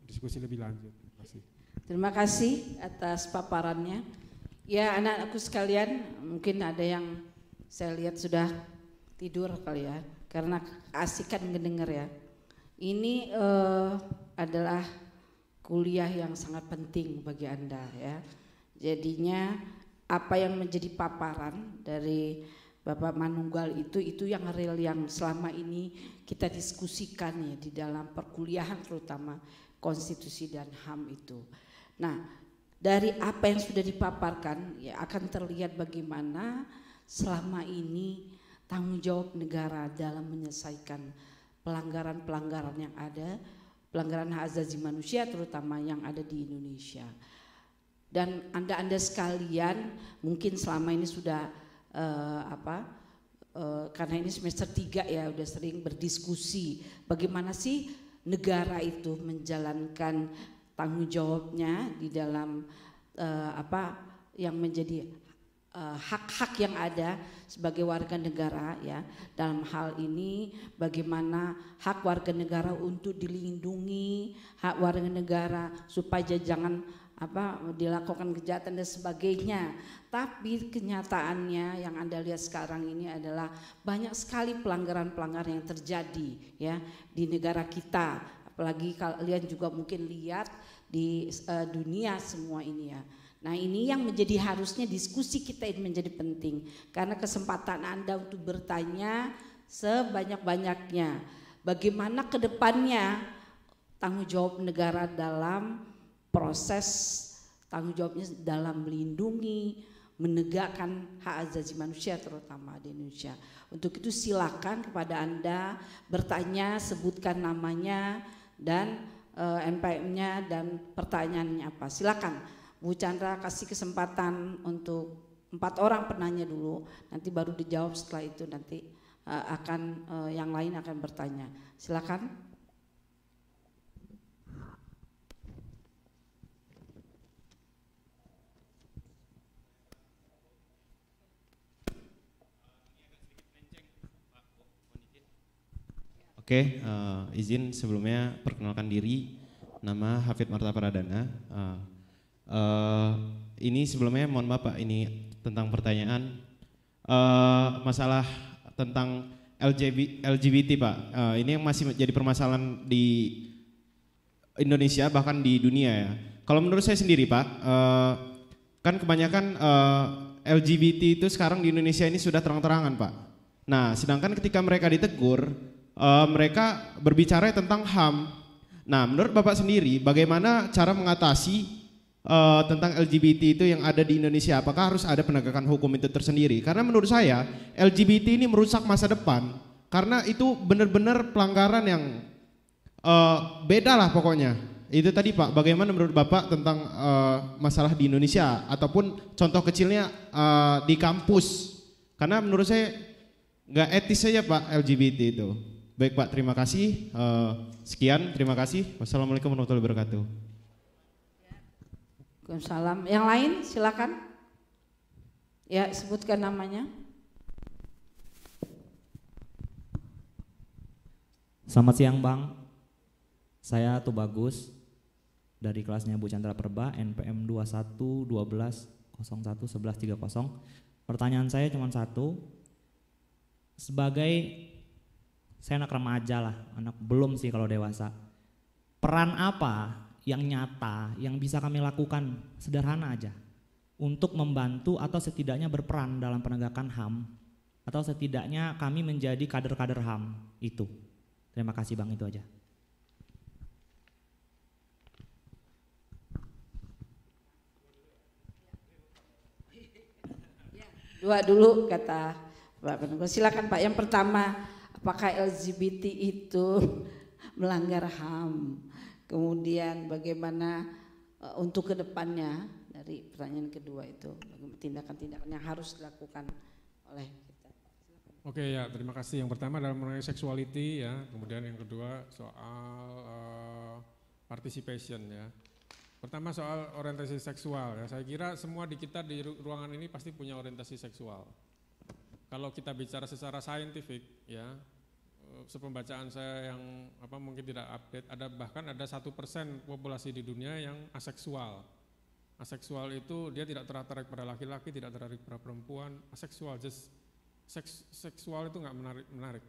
diskusi lebih lanjut. Terima kasih. Terima kasih atas paparannya. Ya, anak-anakku sekalian, mungkin ada yang saya lihat sudah tidur kali ya, karena keasikan ngedenger ya. Ini adalah kuliah yang sangat penting bagi Anda ya. Jadinya apa yang menjadi paparan dari Bapak Manunggal itu yang real, yang selama ini kita diskusikan ya di dalam perkuliahan, terutama konstitusi dan HAM itu. Nah, dari apa yang sudah dipaparkan ya akan terlihat bagaimana selama ini tanggung jawab negara dalam menyelesaikan pelanggaran-pelanggaran yang ada, pelanggaran hak asasi manusia terutama yang ada di Indonesia. Dan Anda sekalian mungkin selama ini sudah karena ini semester 3 ya, udah sering berdiskusi bagaimana sih negara itu menjalankan tanggung jawabnya di dalam yang menjadi hak-hak yang ada sebagai warga negara ya. Dalam hal ini bagaimana hak warga negara untuk dilindungi, hak warga negara supaya jangan dilakukan kejahatan dan sebagainya. Tapi kenyataannya yang Anda lihat sekarang ini adalah banyak sekali pelanggaran-pelanggaran yang terjadi ya di negara kita. Apalagi kalian juga mungkin lihat di dunia semua ini ya. Nah, ini yang menjadi harusnya diskusi kita ini menjadi penting, karena kesempatan Anda untuk bertanya sebanyak-banyaknya bagaimana ke depannya tanggung jawab negara dalam proses tanggung jawabnya dalam melindungi, menegakkan hak asasi manusia terutama di Indonesia. Untuk itu silakan kepada Anda bertanya, sebutkan namanya dan NPM-nya dan pertanyaannya apa. Silakan Bu Chandra, kasih kesempatan untuk 4 orang penanya dulu, nanti baru dijawab. Setelah itu nanti yang lain akan bertanya. Silakan. Oke, izin sebelumnya perkenalkan diri, nama Hafid Marta Pradana. Ini sebelumnya mohon maaf Pak, ini tentang pertanyaan masalah tentang LGBT Pak. Ini yang masih jadi permasalahan di Indonesia bahkan di dunia ya. Kalau menurut saya sendiri Pak, kan kebanyakan LGBT itu sekarang di Indonesia ini sudah terang-terangan Pak. Nah, sedangkan ketika mereka ditegur, mereka berbicara tentang HAM. Nah, menurut Bapak sendiri bagaimana cara mengatasi tentang LGBT itu yang ada di Indonesia? Apakah harus ada penegakan hukum itu tersendiri? Karena menurut saya LGBT ini merusak masa depan, karena itu benar-benar pelanggaran yang beda lah pokoknya. Itu tadi Pak, bagaimana menurut Bapak tentang masalah di Indonesia ataupun contoh kecilnya di kampus? Karena menurut saya nggak etis saja Pak LGBT itu. Baik Pak, terima kasih. Sekian, terima kasih. Wassalamualaikum warahmatullahi wabarakatuh. Waalaikumsalam. Yang lain silakan. Ya, sebutkan namanya. Selamat siang Bang. Saya Tuh Bagus dari kelasnya Bu Chandra Perba, NPM 2112011130. Pertanyaan saya cuma satu. Sebagai saya anak remaja lah, anak belum sih kalau dewasa. Peran apa yang nyata yang bisa kami lakukan, sederhana aja, untuk membantu atau setidaknya berperan dalam penegakan HAM, atau setidaknya kami menjadi kader-kader HAM itu. Terima kasih Bang, itu aja. Dua dulu kata Pak Penunggu. Silakan Pak. Yang pertama, apakah LGBT itu melanggar HAM? Kemudian bagaimana untuk kedepannya dari pertanyaan kedua itu, tindakan-tindakan yang harus dilakukan oleh kita. Oke ya, terima kasih. Yang pertama adalah mengenai sexuality ya, kemudian yang kedua soal participation ya. Pertama soal orientasi seksual ya, saya kira semua di kita di ruangan ini pasti punya orientasi seksual. Kalau kita bicara secara saintifik ya, sepembacaan saya yang mungkin tidak update, bahkan ada 1% populasi di dunia yang aseksual. Aseksual itu dia tidak tertarik pada laki-laki, tidak tertarik pada perempuan, aseksual, just seksual itu nggak menarik.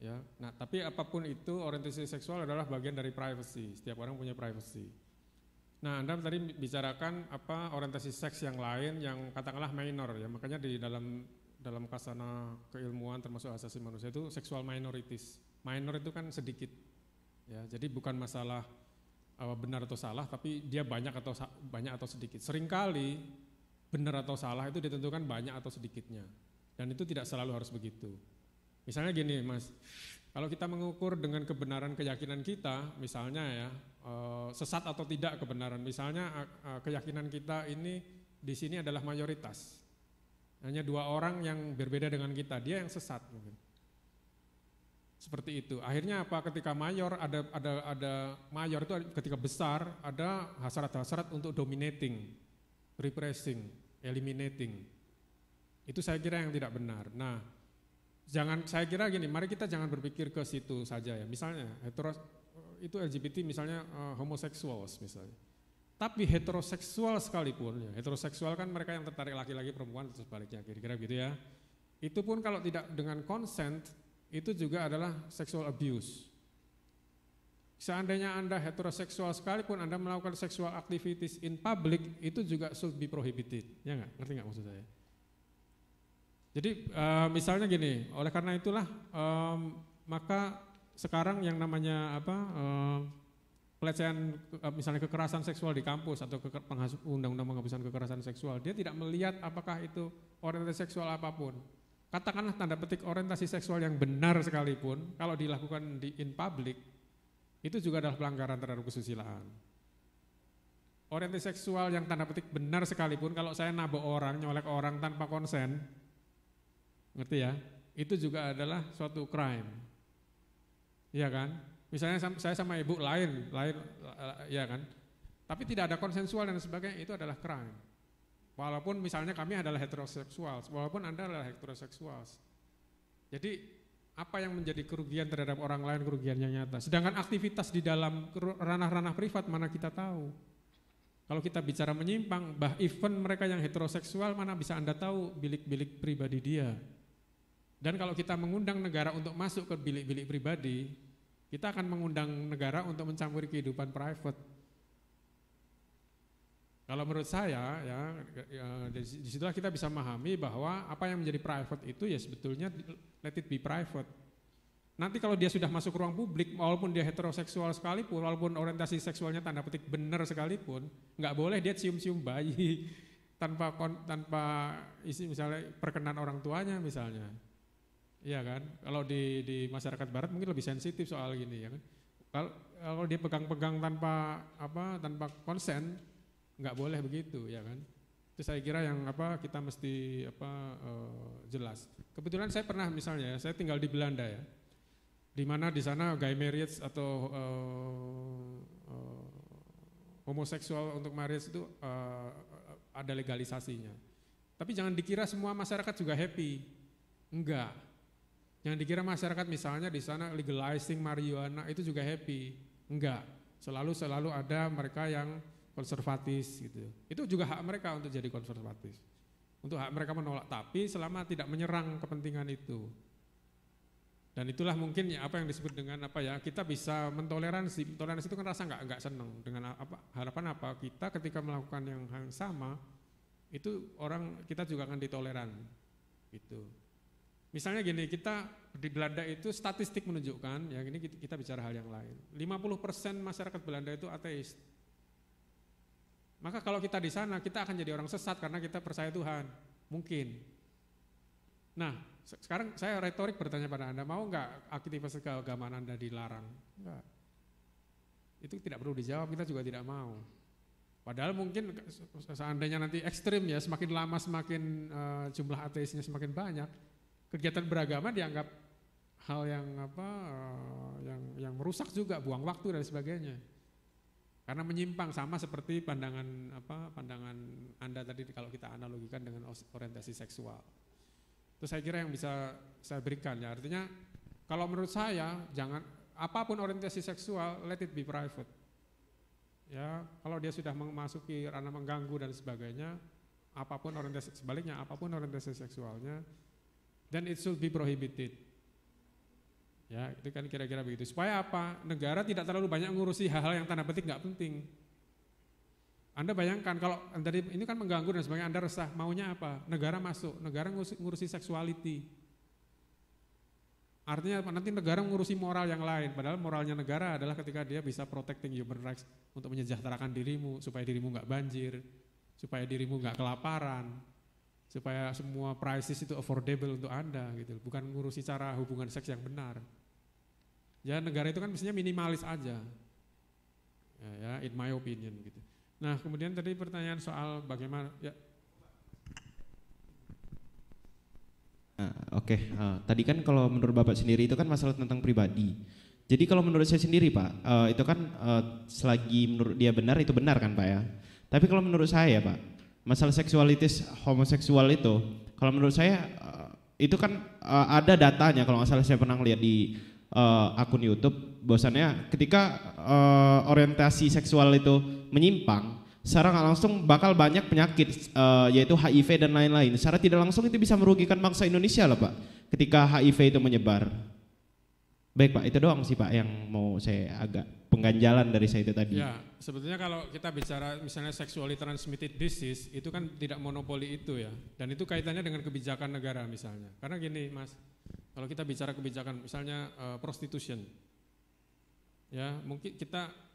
Ya, nah tapi apapun itu orientasi seksual adalah bagian dari privacy. Setiap orang punya privacy. Nah, Anda tadi bicarakan orientasi seks yang lain yang katakanlah minor ya. Makanya di dalam kasana keilmuan termasuk asasi manusia itu sexual minorities. Minor itu kan sedikit. Ya, jadi bukan masalah benar atau salah, tapi dia banyak atau sedikit. Seringkali benar atau salah itu ditentukan banyak atau sedikitnya. Dan itu tidak selalu harus begitu. Misalnya gini, Mas. Kalau kita mengukur dengan kebenaran keyakinan kita, misalnya ya, sesat atau tidak kebenaran, misalnya keyakinan kita ini di sini adalah mayoritas, hanya 2 orang yang berbeda dengan kita, dia yang sesat mungkin. Seperti itu. Akhirnya apa? Ketika mayor ada mayor itu ketika besar ada hasrat-hasrat untuk dominating, repressing, eliminating. Itu saya kira yang tidak benar. Nah, saya kira gini, mari kita jangan berpikir ke situ saja ya. Misalnya itu LGBT misalnya homoseksuals misalnya. Tapi heteroseksual sekalipun ya, heteroseksual kan mereka yang tertarik laki-laki perempuan atau sebaliknya kira-kira gitu ya. Itu pun kalau tidak dengan consent itu juga adalah sexual abuse. Seandainya Anda heteroseksual sekalipun Anda melakukan sexual activities in public itu juga should be prohibited. Ya enggak? Ngerti enggak maksud saya? Jadi misalnya gini, oleh karena itulah maka sekarang yang namanya pelecehan misalnya kekerasan seksual di kampus atau undang-undang penghapusan kekerasan seksual, dia tidak melihat apakah itu orientasi seksual apapun. Katakanlah tanda petik orientasi seksual yang benar sekalipun, kalau dilakukan in public, itu juga adalah pelanggaran terhadap kesusilaan. Orientasi seksual yang tanda petik benar sekalipun, kalau saya nabok orang, nyolek orang tanpa konsen, ngerti ya? Itu juga adalah suatu crime. Iya kan? Misalnya saya sama ibu lain, ya kan? Tapi tidak ada konsensual dan sebagainya, itu adalah crime. Walaupun misalnya kami adalah heteroseksual, walaupun Anda adalah heteroseksual. Jadi apa yang menjadi kerugian terhadap orang lain kerugiannya nyata. Sedangkan aktivitas di dalam ranah-ranah privat mana kita tahu. Kalau kita bicara menyimpang, even mereka yang heteroseksual mana bisa Anda tahu bilik-bilik pribadi dia. Dan kalau kita mengundang negara untuk masuk ke bilik-bilik pribadi, kita akan mengundang negara untuk mencampuri kehidupan private. Kalau menurut saya ya disitulah kita bisa memahami bahwa apa yang menjadi private itu ya sebetulnya let it be private. Nanti kalau dia sudah masuk ruang publik, walaupun dia heteroseksual sekalipun, walaupun orientasi seksualnya tanda petik benar sekalipun, nggak boleh dia cium-cium bayi tanpa isi misalnya perkenan orang tuanya misalnya. Iya kan, kalau di masyarakat barat mungkin lebih sensitif soal gini ya kan. Kalau dia pegang-pegang tanpa konsen, nggak boleh begitu ya kan. Itu saya kira yang kita mesti jelas. Kebetulan saya pernah misalnya, saya tinggal di Belanda ya, di mana di sana gay marriage atau homoseksual untuk marriage itu ada legalisasinya. Tapi jangan dikira semua masyarakat juga happy, enggak. Yang dikira masyarakat misalnya di sana legalizing marijuana itu juga happy, enggak. Selalu ada mereka yang konservatis gitu. Itu juga hak mereka untuk jadi konservatif. Untuk hak mereka menolak, tapi selama tidak menyerang kepentingan itu. Dan itulah mungkin ya apa yang disebut dengan kita bisa mentoleransi. Toleransi itu kan rasa enggak senang dengan harapan kita ketika melakukan yang sama itu kita juga akan ditoleran gitu. Misalnya gini, kita di Belanda itu statistik menunjukkan, yang ini kita bicara hal yang lain, 50% masyarakat Belanda itu ateis. Maka kalau kita di sana, kita akan jadi orang sesat karena kita percaya Tuhan, mungkin. Nah, sekarang saya retorik bertanya pada Anda, mau nggak aktivitas keagamaan Anda dilarang? Enggak. Itu tidak perlu dijawab, kita juga tidak mau. Padahal mungkin seandainya nanti ekstrim ya, semakin lama semakin jumlah ateisnya semakin banyak. kegiatan beragama dianggap hal yang yang merusak juga, buang waktu dan sebagainya. Karena menyimpang sama seperti pandangan Anda tadi kalau kita analogikan dengan orientasi seksual. Itu saya kira yang bisa saya berikan ya. Artinya kalau menurut saya jangan apapun orientasi seksual, let it be private. Ya, kalau dia sudah memasuki ranah mengganggu dan sebagainya, apapun orientasi seksualnya, then it should be prohibited. Ya, itu kan kira-kira begitu. Supaya apa? Negara tidak terlalu banyak ngurusi hal-hal yang tanda petik nggak penting. Anda bayangkan kalau dari ini kan mengganggu dan sebagainya, Anda resah, maunya apa? Negara masuk, negara ngurusi sexuality. Artinya nanti negara ngurusi moral yang lain, padahal moralnya negara adalah ketika dia bisa protecting human rights untuk menyejahterakan dirimu, supaya dirimu nggak banjir, supaya dirimu nggak kelaparan, supaya semua prices itu affordable untuk Anda gitu, bukan ngurusi cara hubungan seks yang benar. Ya negara itu kan mestinya minimalis aja, ya in my opinion gitu. Nah kemudian tadi pertanyaan soal bagaimana ya. Oke, tadi kan kalau menurut Bapak sendiri itu kan masalah tentang pribadi. Jadi kalau menurut saya sendiri Pak, itu kan selagi menurut dia benar itu benar kan Pak ya. Tapi kalau menurut saya Pak, masalah seksualitas homoseksual itu, kalau menurut saya itu kan ada datanya kalau nggak salah saya pernah lihat di akun YouTube, bahwasannya ketika orientasi seksual itu menyimpang, secara nggak langsung bakal banyak penyakit yaitu HIV dan lain-lain. Secara tidak langsung itu bisa merugikan bangsa Indonesia loh Pak, ketika HIV itu menyebar. Baik Pak, itu doang sih Pak yang mau saya agak pengganjalan dari saya itu tadi. Ya, sebetulnya kalau kita bicara misalnya sexually transmitted disease itu kan tidak monopoli itu ya, dan itu kaitannya dengan kebijakan negara misalnya. Karena gini Mas, kalau kita bicara kebijakan misalnya prostitution, ya mungkin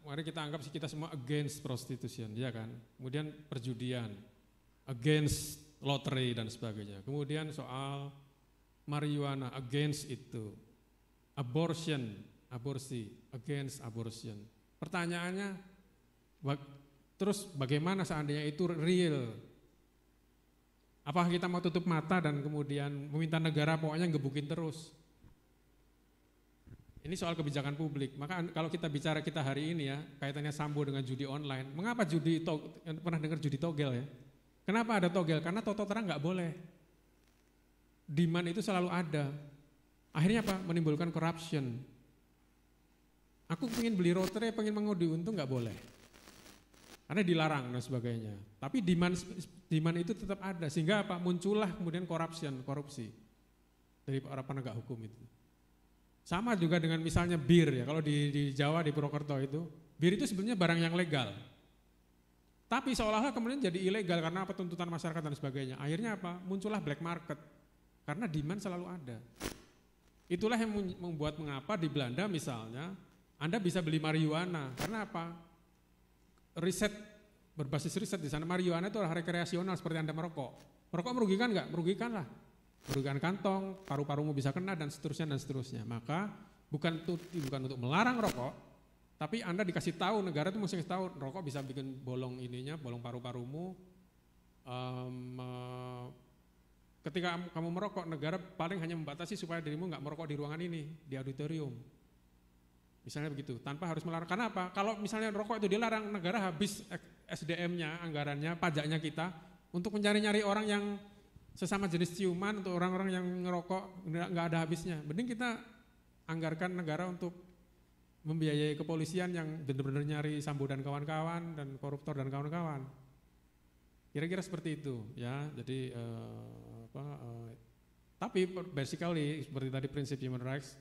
mari kita anggap sih kita semua against prostitution, ya kan. Kemudian perjudian, against lottery dan sebagainya. Kemudian soal marijuana, against itu. Aborsi, against abortion. Pertanyaannya, terus bagaimana seandainya itu real? Apakah kita mau tutup mata dan kemudian meminta negara pokoknya gebukin terus? Ini soal kebijakan publik. Maka kalau kita bicara kita hari ini ya, kaitannya Sambo dengan judi online. Mengapa pernah dengar judi togel ya? Kenapa ada togel? Karena terang nggak boleh. Demand itu selalu ada. Akhirnya apa? Menimbulkan corruption. Aku pengen beli lotre, pengen mengudi untung nggak boleh. Karena dilarang dan sebagainya. Tapi demand itu tetap ada. Sehingga apa? Muncullah kemudian korupsi dari para penegak hukum itu. Sama juga dengan misalnya bir ya, kalau di Jawa di Purwokerto itu, bir itu sebenarnya barang yang legal. Tapi seolah-olah kemudian jadi ilegal karena apa tuntutan masyarakat dan sebagainya. Akhirnya apa? Muncullah black market. Karena demand selalu ada. Itulah yang membuat mengapa di Belanda misalnya Anda bisa beli marijuana. Karena apa? Berbasis riset di sana marijuana itu adalah rekreasional seperti Anda merokok. Merokok merugikan enggak? Merugikan lah. Merugikan kantong, paru-parumu bisa kena dan seterusnya. Maka bukan untuk melarang rokok, tapi Anda dikasih tahu, negara itu mesti kasih tahu, rokok bisa bikin bolong paru-parumu. Ketika kamu merokok, negara paling hanya membatasi supaya dirimu nggak merokok di ruangan ini, di auditorium. Misalnya begitu, tanpa harus melarang. Karena apa? Kalau misalnya rokok itu dilarang, negara habis SDM-nya, anggarannya, pajaknya kita untuk mencari-nyari orang yang sesama jenis ciuman, untuk orang-orang yang ngerokok nggak ada habisnya. Mending kita anggarkan negara untuk membiayai kepolisian yang benar-benar nyari Sambo dan kawan-kawan dan koruptor dan kawan-kawan. Kira-kira seperti itu ya. Jadi tapi basically seperti tadi prinsip human rights,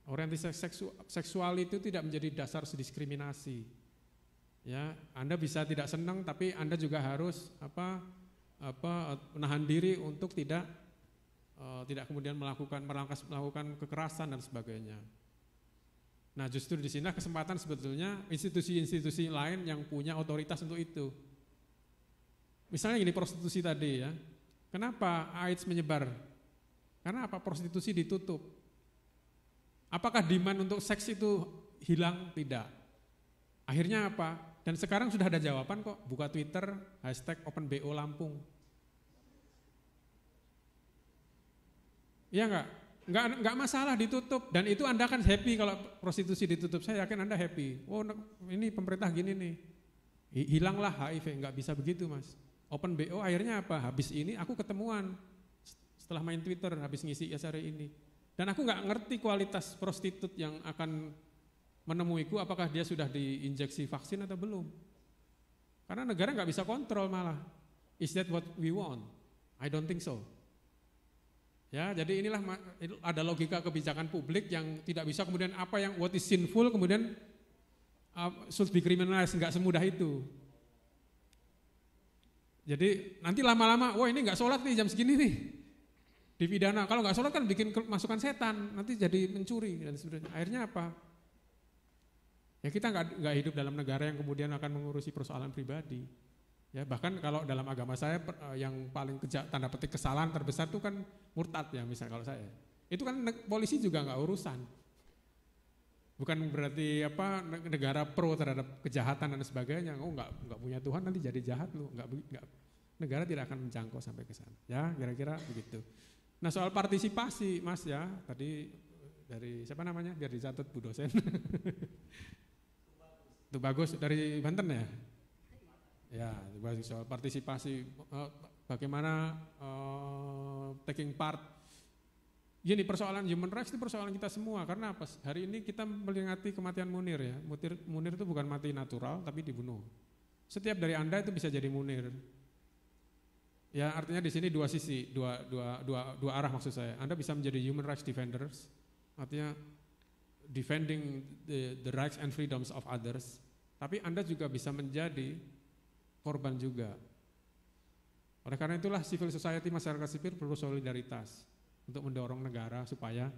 orientasi seksual itu tidak menjadi dasar diskriminasi. Ya, Anda bisa tidak senang tapi Anda juga harus menahan diri untuk tidak kemudian melakukan kekerasan dan sebagainya. Nah, justru di sini kesempatan sebetulnya institusi-institusi lain yang punya otoritas untuk itu. Misalnya gini, prostitusi tadi ya. Kenapa AIDS menyebar? Karena apa? Prostitusi ditutup. Apakah demand untuk seks itu hilang? Tidak. Akhirnya apa? Dan sekarang sudah ada jawaban kok. Buka Twitter, #OpenBO Lampung. Iya enggak masalah ditutup, dan itu Anda kan happy kalau prostitusi ditutup, saya yakin Anda happy. Oh ini pemerintah gini nih, hilanglah HIV, enggak bisa begitu Mas. Open BO akhirnya apa? Habis ini aku ketemuan setelah main Twitter, habis ngisi hari ini. Dan aku enggak ngerti kualitas prostitut yang akan menemuiku, apakah dia sudah diinjeksi vaksin atau belum. Karena negara enggak bisa kontrol malah. Is that what we want? I don't think so. Ya, jadi inilah ada logika kebijakan publik yang tidak bisa kemudian apa yang what is sinful kemudian should be criminalized, enggak semudah itu. Jadi nanti lama-lama, wah ini enggak sholat nih jam segini nih, dipidana. Kalau enggak sholat kan bikin masukan setan, nanti jadi mencuri dan sebagainya. Akhirnya apa? Ya kita enggak hidup dalam negara yang kemudian akan mengurusi persoalan pribadi. Ya bahkan kalau dalam agama saya yang paling tanda petik kesalahan terbesar itu kan murtad ya, misalnya kalau saya. Itu kan polisi juga enggak urusan. Bukan berarti apa negara pro terhadap kejahatan dan sebagainya. Oh enggak punya Tuhan nanti jadi jahat lu. Enggak, negara tidak akan menjangkau sampai ke sana. Ya kira-kira begitu. Nah soal partisipasi Mas ya, tadi dari siapa namanya biar dicatat Bu dosen. Itu bagus dari Banten ya. Ya, soal partisipasi, bagaimana taking part. Gini, persoalan human rights itu persoalan kita semua, karena apa? Hari ini kita memperingati kematian Munir ya. Munir itu bukan mati natural, tapi dibunuh. Setiap dari Anda itu bisa jadi Munir. Ya, artinya di sini dua sisi, dua arah maksud saya. Anda bisa menjadi human rights defenders, artinya defending the rights and freedoms of others. Tapi Anda juga bisa menjadi korban juga. Oleh karena itulah civil society, masyarakat sipil perlu solidaritas untuk mendorong negara supaya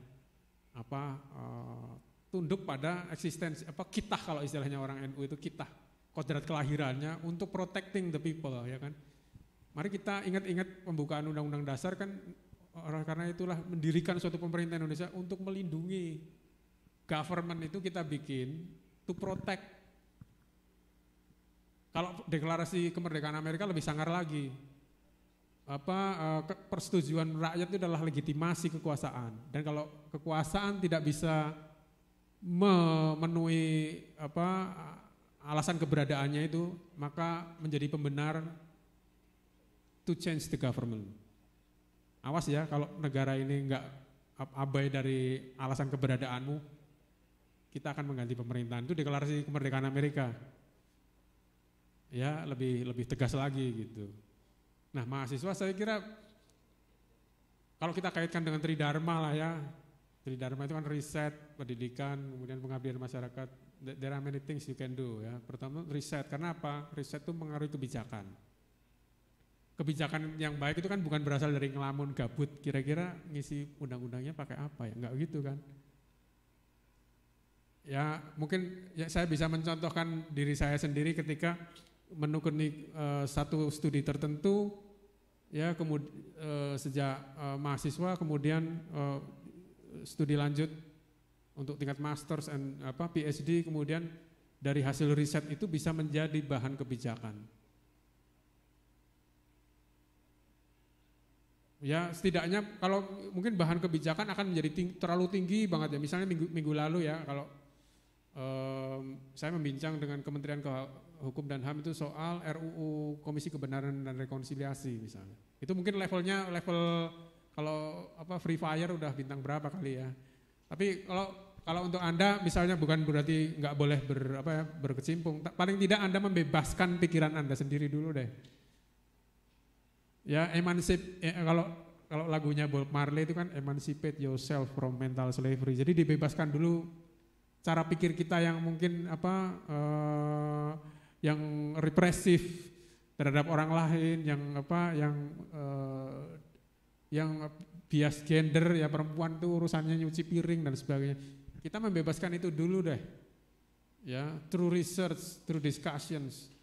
tunduk pada eksistensi kita, kalau istilahnya orang NU itu kita, kodrat kelahirannya untuk protecting the people ya kan. Mari kita ingat-ingat pembukaan Undang-Undang Dasar kan, karena itulah mendirikan suatu pemerintah Indonesia untuk melindungi. Government itu kita bikin to protect. Kalau deklarasi kemerdekaan Amerika lebih sangar lagi. Persetujuan rakyat itu adalah legitimasi kekuasaan. Dan kalau kekuasaan tidak bisa memenuhi alasan keberadaannya itu, maka menjadi pembenar to change the government. Awas ya kalau negara ini enggak abai dari alasan keberadaanmu, kita akan mengganti pemerintahan. Itu deklarasi kemerdekaan Amerika. Ya lebih tegas lagi gitu. Nah mahasiswa saya kira kalau kita kaitkan dengan Tridharma lah ya, Tridharma itu kan riset, pendidikan, kemudian pengabdian masyarakat. There are many things you can do ya. Pertama riset, karena apa? Riset itu mengaruhi kebijakan. Kebijakan yang baik itu kan bukan berasal dari ngelamun gabut, kira-kira ngisi undang-undangnya pakai apa ya, enggak gitu kan. Ya mungkin ya saya bisa mencontohkan diri saya sendiri ketika menekuni satu studi tertentu ya, kemudian sejak mahasiswa kemudian studi lanjut untuk tingkat masters and PhD, kemudian dari hasil riset itu bisa menjadi bahan kebijakan. Ya setidaknya kalau mungkin bahan kebijakan akan menjadi terlalu tinggi banget ya. Misalnya minggu lalu ya, kalau saya membincang dengan Kementerian Hukum dan HAM itu soal RUU Komisi Kebenaran dan Rekonsiliasi misalnya. Itu mungkin level kalau Free Fire udah bintang berapa kali ya. Tapi kalau untuk Anda misalnya bukan berarti nggak boleh berkecimpung. Paling tidak Anda membebaskan pikiran Anda sendiri dulu deh. Ya kalau lagunya Bob Marley itu kan emancipate yourself from mental slavery. Jadi dibebaskan dulu cara pikir kita yang mungkin yang represif terhadap orang lain, yang bias gender ya, perempuan tuh urusannya nyuci piring dan sebagainya. Kita membebaskan itu dulu deh. Ya, through research, through discussions.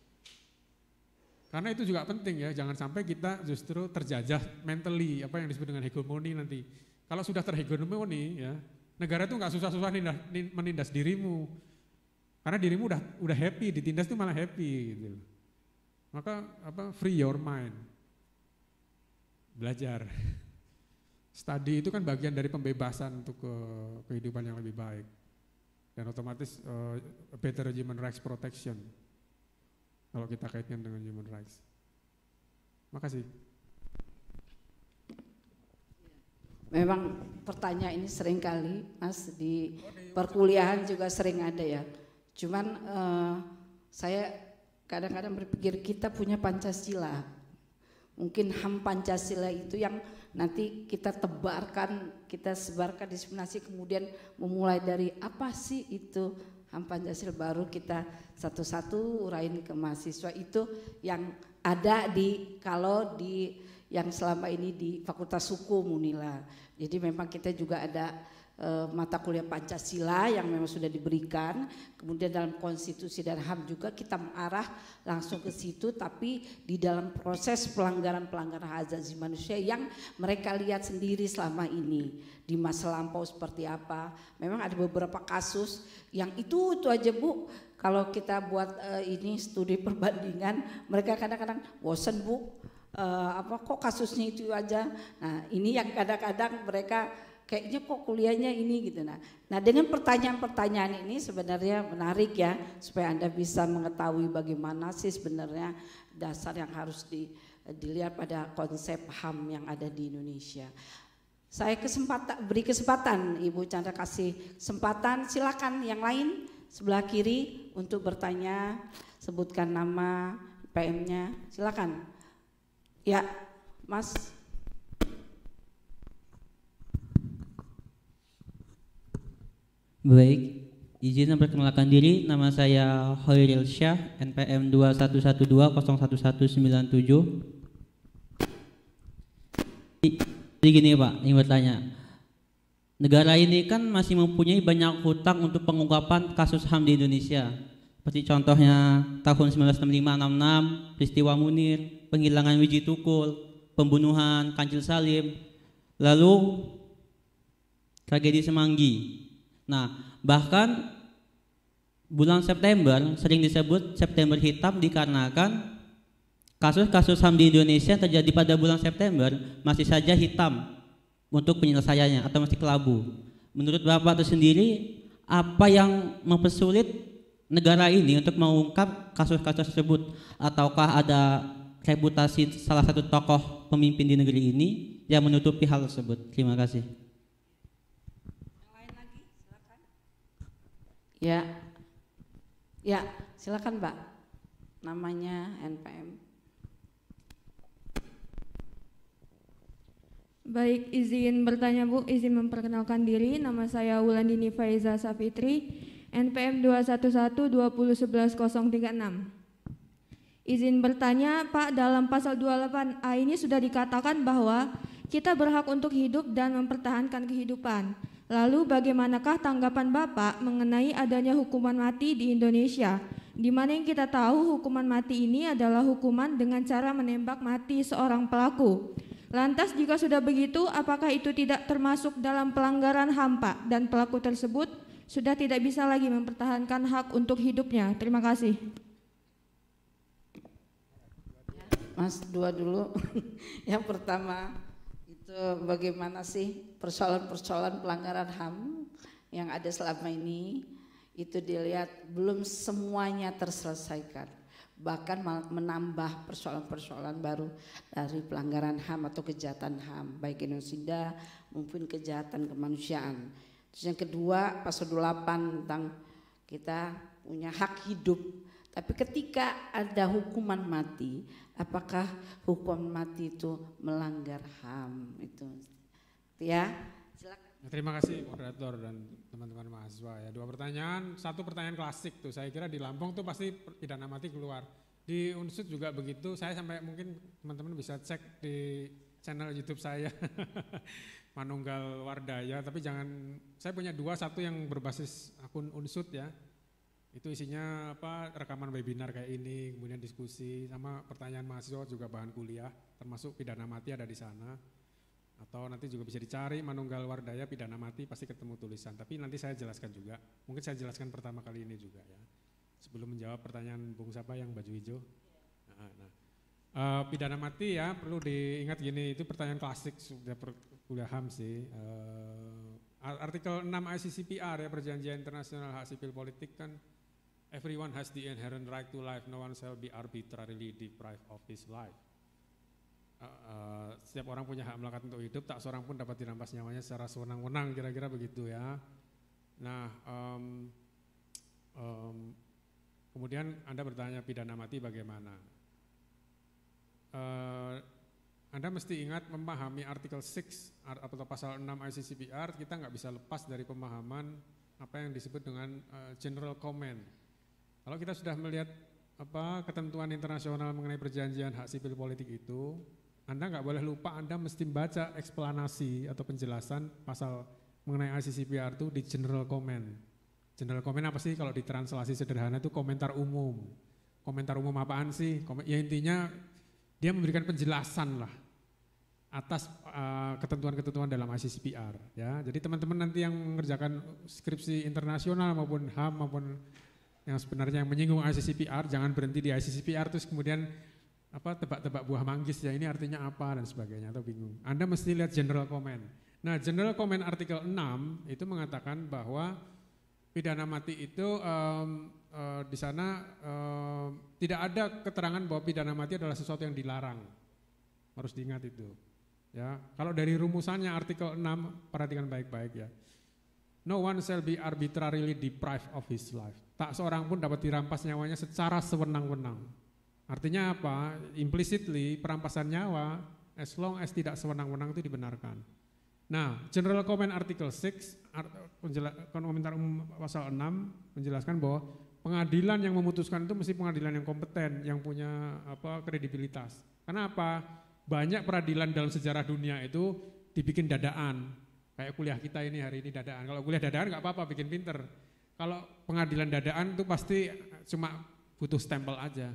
Karena itu juga penting ya, jangan sampai kita justru terjajah mentally, apa yang disebut dengan hegemoni nanti. Kalau sudah terhegemoni ya, negara itu nggak susah-susah menindas dirimu, karena dirimu udah happy, ditindas itu malah happy gitu. Maka free your mind, belajar. Studi itu kan bagian dari pembebasan untuk kehidupan yang lebih baik. Dan otomatis better human rights protection kalau kita kaitkan dengan human rights. Makasih. Memang pertanyaan ini sering kali Mas di perkuliahan juga sering ada ya. Cuman saya kadang-kadang berpikir kita punya Pancasila. Mungkin HAM Pancasila itu yang nanti kita tebarkan, kita sebarkan diseminasi, kemudian memulai dari apa sih itu HAM Pancasila, baru kita satu-satu uraiin ke mahasiswa itu yang ada di kalau di yang selama ini di Fakultas Hukum Unila. Jadi memang kita juga ada mata kuliah Pancasila yang memang sudah diberikan, kemudian dalam konstitusi dan HAM juga kita mengarah langsung ke situ, tapi di dalam proses pelanggaran-pelanggaran hak asasi manusia yang mereka lihat sendiri selama ini di masa lampau seperti apa. Memang ada beberapa kasus yang itu aja Bu, kalau kita buat ini studi perbandingan, mereka kadang-kadang bosan Bu, kok kasusnya itu aja. Nah ini yang kadang-kadang mereka kayaknya kok kuliahnya ini gitu. Nah dengan pertanyaan-pertanyaan ini sebenarnya menarik ya, supaya Anda bisa mengetahui bagaimana sih sebenarnya dasar yang harus dilihat pada konsep HAM yang ada di Indonesia. Saya beri kesempatan Ibu Chandra, kasih kesempatan, silakan yang lain sebelah kiri untuk bertanya, sebutkan nama, PM-nya, silakan. Ya, Mas. Baik, izin memperkenalkan diri, nama saya Hoiril Syah, NPM 2112-011197. Jadi gini Pak, ingin bertanya, negara ini kan masih mempunyai banyak hutang untuk pengungkapan kasus HAM di Indonesia. Seperti contohnya tahun 1965-66, peristiwa Munir, penghilangan Wiji Tukul, pembunuhan Kancil Salim, lalu tragedi Semanggi. Nah, bahkan bulan September sering disebut September hitam dikarenakan kasus-kasus HAM di Indonesia yang terjadi pada bulan September masih saja hitam untuk penyelesaiannya atau masih kelabu. Menurut Bapak itu sendiri, apa yang mempersulit negara ini untuk mengungkap kasus-kasus tersebut? Ataukah ada reputasi salah satu tokoh pemimpin di negeri ini yang menutupi hal tersebut? Terima kasih. Ya, silakan Mbak. Namanya NPM. Baik, izin bertanya Bu, izin memperkenalkan diri. Nama saya Wulandini Faiza Safitri, NPM 211-2011-036. Izin bertanya Pak, dalam pasal 28A ini sudah dikatakan bahwa kita berhak untuk hidup dan mempertahankan kehidupan. Lalu bagaimanakah tanggapan Bapak mengenai adanya hukuman mati di Indonesia, di mana yang kita tahu hukuman mati ini adalah hukuman dengan cara menembak mati seorang pelaku. Lantas jika sudah begitu, apakah itu tidak termasuk dalam pelanggaran HAM Pak, dan pelaku tersebut sudah tidak bisa lagi mempertahankan hak untuk hidupnya? Terima kasih. Mas, dua dulu. Yang pertama itu bagaimana sih persoalan-persoalan pelanggaran HAM yang ada selama ini, itu dilihat belum semuanya terselesaikan, bahkan menambah persoalan-persoalan baru dari pelanggaran HAM atau kejahatan HAM baik genosida maupun kejahatan kemanusiaan. Terus yang kedua pasal 28 tentang kita punya hak hidup, tapi ketika ada hukuman mati, apakah hukuman mati itu melanggar HAM? Itu ya, silakan. Terima kasih moderator dan teman-teman mahasiswa ya. Dua pertanyaan, satu pertanyaan klasik tuh, saya kira di Lampung tuh pasti pidana mati keluar. Di Unsud juga begitu, saya sampai mungkin teman-teman bisa cek di channel YouTube saya Manunggal Wardaya, tapi jangan, saya punya dua, satu yang berbasis akun Unsud ya. Itu isinya rekaman webinar kayak ini, kemudian diskusi sama pertanyaan mahasiswa juga bahan kuliah, termasuk pidana mati ada di sana. Atau nanti juga bisa dicari Manunggal Wardaya pidana mati, pasti ketemu tulisan. Tapi nanti saya jelaskan juga. Mungkin saya jelaskan pertama kali ini juga ya. Sebelum menjawab pertanyaan Bung siapa yang baju hijau. Nah, Pidana mati ya perlu diingat gini, itu pertanyaan klasik sudah kuliah HAM sih. Artikel 6 ICCPR ya, Perjanjian Internasional Hak Sipil Politik kan, everyone has the inherent right to life, no one shall be arbitrarily deprived of his life. Setiap orang punya hak melekat untuk hidup, tak seorang pun dapat dirampas nyawanya secara sewenang-wenang, kira-kira begitu ya. Nah, kemudian Anda bertanya pidana mati bagaimana? Anda mesti ingat memahami artikel 6 atau pasal 6 ICCPR, kita nggak bisa lepas dari pemahaman apa yang disebut dengan general comment. Kalau kita sudah melihat ketentuan internasional mengenai perjanjian hak sipil politik itu, Anda nggak boleh lupa, Anda mesti baca eksplanasi atau penjelasan pasal mengenai ICCPR itu di general comment. General comment apa sih? Kalau ditranslasi sederhana itu komentar umum. Komentar umum apaan sih? Ya intinya dia memberikan penjelasan lah atas ketentuan-ketentuan dalam ICCPR ya. Jadi teman-teman nanti yang mengerjakan skripsi internasional maupun HAM maupun yang sebenarnya yang menyinggung ICCPR, jangan berhenti di ICCPR terus kemudian tebak-tebak buah manggis ya ini artinya apa dan sebagainya atau bingung. Anda mesti lihat general comment. Nah, general comment artikel 6 itu mengatakan bahwa pidana mati itu di sana tidak ada keterangan bahwa pidana mati adalah sesuatu yang dilarang. Harus diingat itu. Ya, kalau dari rumusannya artikel 6 perhatikan baik-baik ya. No one shall be arbitrarily deprived of his life. Tak seorang pun dapat dirampas nyawanya secara sewenang-wenang. Artinya apa? Implicitly perampasan nyawa as long as tidak sewenang-wenang itu dibenarkan. Nah, general comment artikel 6 komentar umum pasal 6 menjelaskan bahwa pengadilan yang memutuskan itu mesti pengadilan yang kompeten, yang punya kredibilitas. Karena apa? Banyak peradilan dalam sejarah dunia itu dibikin dadaan. Kayak kuliah kita ini hari ini dadaan. Kalau kuliah dadaan nggak apa-apa, bikin pinter. Kalau pengadilan dadaan itu pasti cuma butuh stempel aja.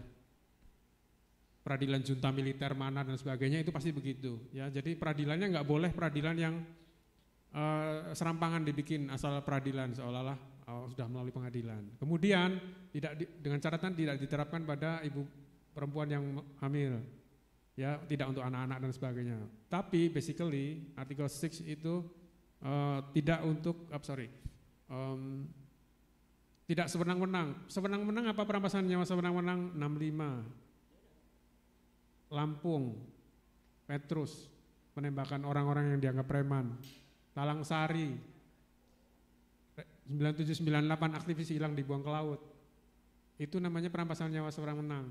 Peradilan junta militer mana dan sebagainya itu pasti begitu. Ya, jadi peradilannya nggak boleh peradilan yang serampangan dibikin asal peradilan seolah-olah sudah melalui pengadilan. Kemudian dengan catatan tidak diterapkan pada ibu perempuan yang hamil, ya tidak untuk anak-anak dan sebagainya. Tapi basically artikel 6 itu tidak untuk tidak sewenang-wenang. Sewenang-wenang apa perampasan nyawa sewenang-wenang? 65. Lampung, Petrus, penembakan orang-orang yang dianggap preman. Talang Sari, 9798 aktivis hilang dibuang ke laut. Itu namanya perampasan nyawa sewenang-wenang.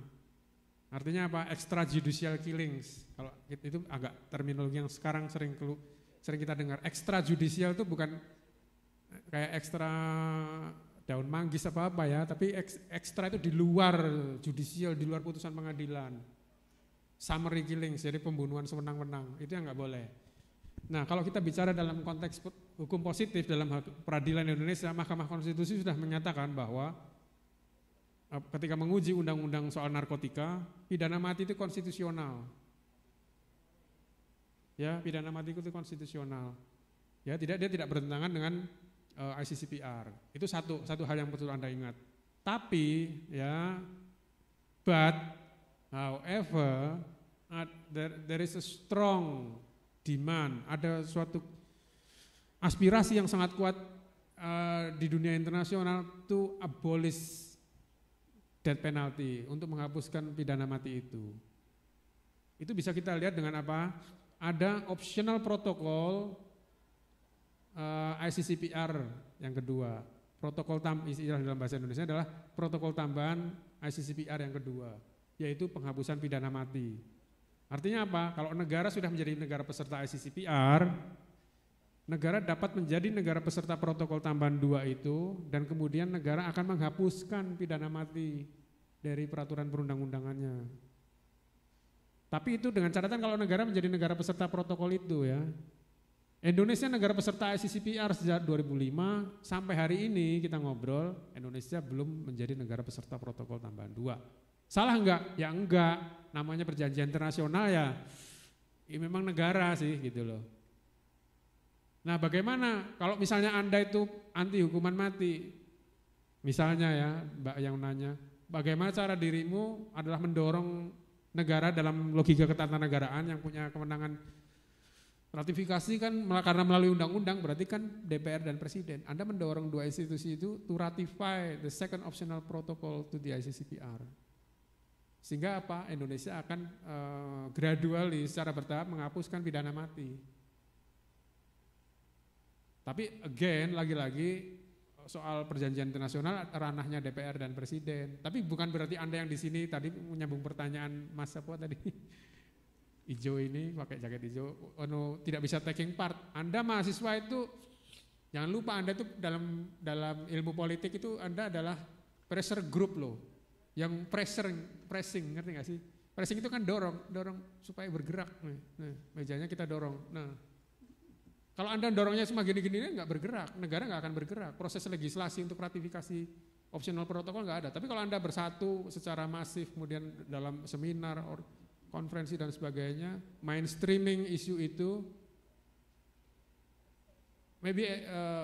Artinya apa? Extrajudicial killings. Kalau itu agak terminologi yang sekarang sering kita dengar. Extrajudicial itu bukan kayak ekstra daun manggis apa-apa ya, tapi ekstra itu di luar judicial, di luar putusan pengadilan. Summary killings, jadi pembunuhan sewenang-wenang, itu yang nggak boleh. Nah, kalau kita bicara dalam konteks hukum positif dalam peradilan Indonesia, Mahkamah Konstitusi sudah menyatakan bahwa ketika menguji undang-undang soal narkotika, pidana mati itu konstitusional. Ya, pidana mati itu konstitusional. Ya, dia tidak bertentangan dengan ICCPR. Itu satu hal yang perlu Anda ingat. Tapi ya, however, there is a strong demand, ada suatu aspirasi yang sangat kuat di dunia internasional to abolish death penalty, untuk menghapuskan pidana mati itu. Itu bisa kita lihat dengan apa? Ada optional protokol ICCPR yang kedua. Protokol istilah dalam bahasa Indonesia adalah protokol tambahan ICCPR yang kedua, yaitu penghapusan pidana mati. Artinya apa? Kalau negara sudah menjadi negara peserta ICCPR, negara dapat menjadi negara peserta protokol tambahan 2 itu, dan kemudian negara akan menghapuskan pidana mati dari peraturan perundang-undangannya. Tapi itu dengan catatan kalau negara menjadi negara peserta protokol itu ya. Indonesia negara peserta ICCPR sejak 2005 sampai hari ini kita ngobrol, Indonesia belum menjadi negara peserta protokol tambahan 2. Salah enggak? Ya enggak. Namanya perjanjian internasional ya memang negara sih gitu loh. Nah, bagaimana kalau misalnya Anda itu anti hukuman mati? Misalnya ya, Mbak yang nanya, bagaimana cara dirimu adalah mendorong negara dalam logika ketatanegaraan yang punya kewenangan ratifikasi kan karena melalui undang-undang, berarti kan DPR dan Presiden. Anda mendorong dua institusi itu to ratify the second optional protocol to the ICCPR. Sehingga apa? Indonesia akan gradually secara bertahap menghapuskan pidana mati. Tapi again, lagi-lagi soal perjanjian internasional ranahnya DPR dan Presiden. Tapi bukan berarti Anda yang di sini tadi menyambung pertanyaan Mas apa tadi hijau ini pakai jaket hijau, tidak bisa taking part. Anda mahasiswa itu jangan lupa Anda itu dalam ilmu politik itu Anda adalah pressure group loh, yang pressing, ngerti nggak sih? Pressing itu kan dorong supaya bergerak. Nah, mejanya kita dorong. Nah, kalau Anda dorongnya cuma gini-gini nggak bergerak, negara nggak akan bergerak. Proses legislasi untuk ratifikasi optional protokol nggak ada. Tapi kalau Anda bersatu secara masif, kemudian dalam seminar, konferensi dan sebagainya, mainstreaming isu itu, maybe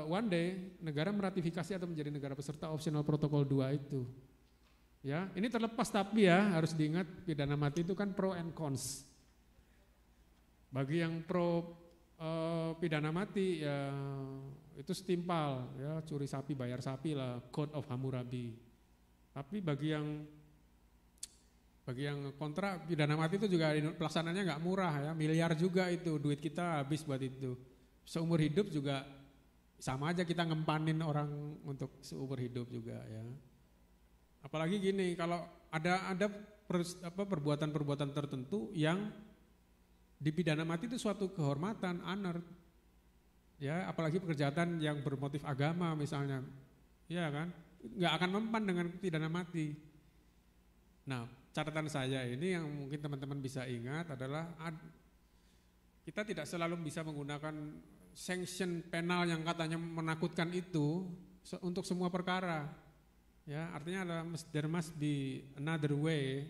one day negara meratifikasi atau menjadi negara peserta optional protokol 2 itu. Ya, ini terlepas tapi ya harus diingat pidana mati itu kan pro and cons. Bagi yang pro pidana mati ya itu setimpal ya, curi sapi bayar sapi lah, Code of Hammurabi. Tapi bagi yang kontra pidana mati itu juga pelaksanaannya nggak murah ya, miliar juga itu duit kita habis buat itu. Seumur hidup juga sama aja kita ngempanin orang untuk seumur hidup juga ya. Apalagi gini, kalau ada perbuatan-perbuatan tertentu yang dipidana mati itu suatu kehormatan, honor. Ya, apalagi kejahatan yang bermotif agama misalnya. Ya kan? Nggak akan mempan dengan pidana mati. Nah, catatan saya ini yang mungkin teman-teman bisa ingat adalah kita tidak selalu bisa menggunakan sanction penal yang katanya menakutkan itu untuk semua perkara. Ya, artinya adalah there must be another way.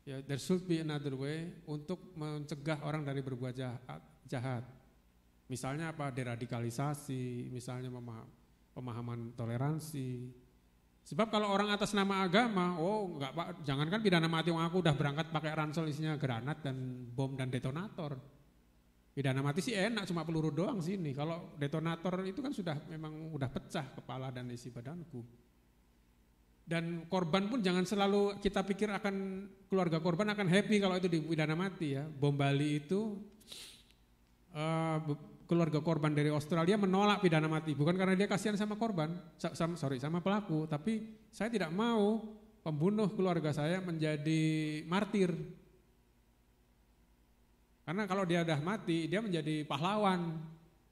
Ya, there should be another way untuk mencegah orang dari berbuat jahat. Misalnya apa? Deradikalisasi, misalnya pemahaman toleransi. Sebab kalau orang atas nama agama, enggak Pak, jangankan pidana mati, aku udah berangkat pakai ransel isinya granat dan bom dan detonator. Pidana mati sih enak, cuma peluru doang sini. Kalau detonator itu kan memang udah pecah kepala dan isi badanku. Dan korban pun jangan selalu kita pikir keluarga korban akan happy kalau itu dipidana mati ya. Bom Bali itu keluarga korban dari Australia menolak pidana mati, bukan karena dia kasihan sama korban, sama pelaku, tapi saya tidak mau pembunuh keluarga saya menjadi martir. Karena kalau dia udah mati, dia menjadi pahlawan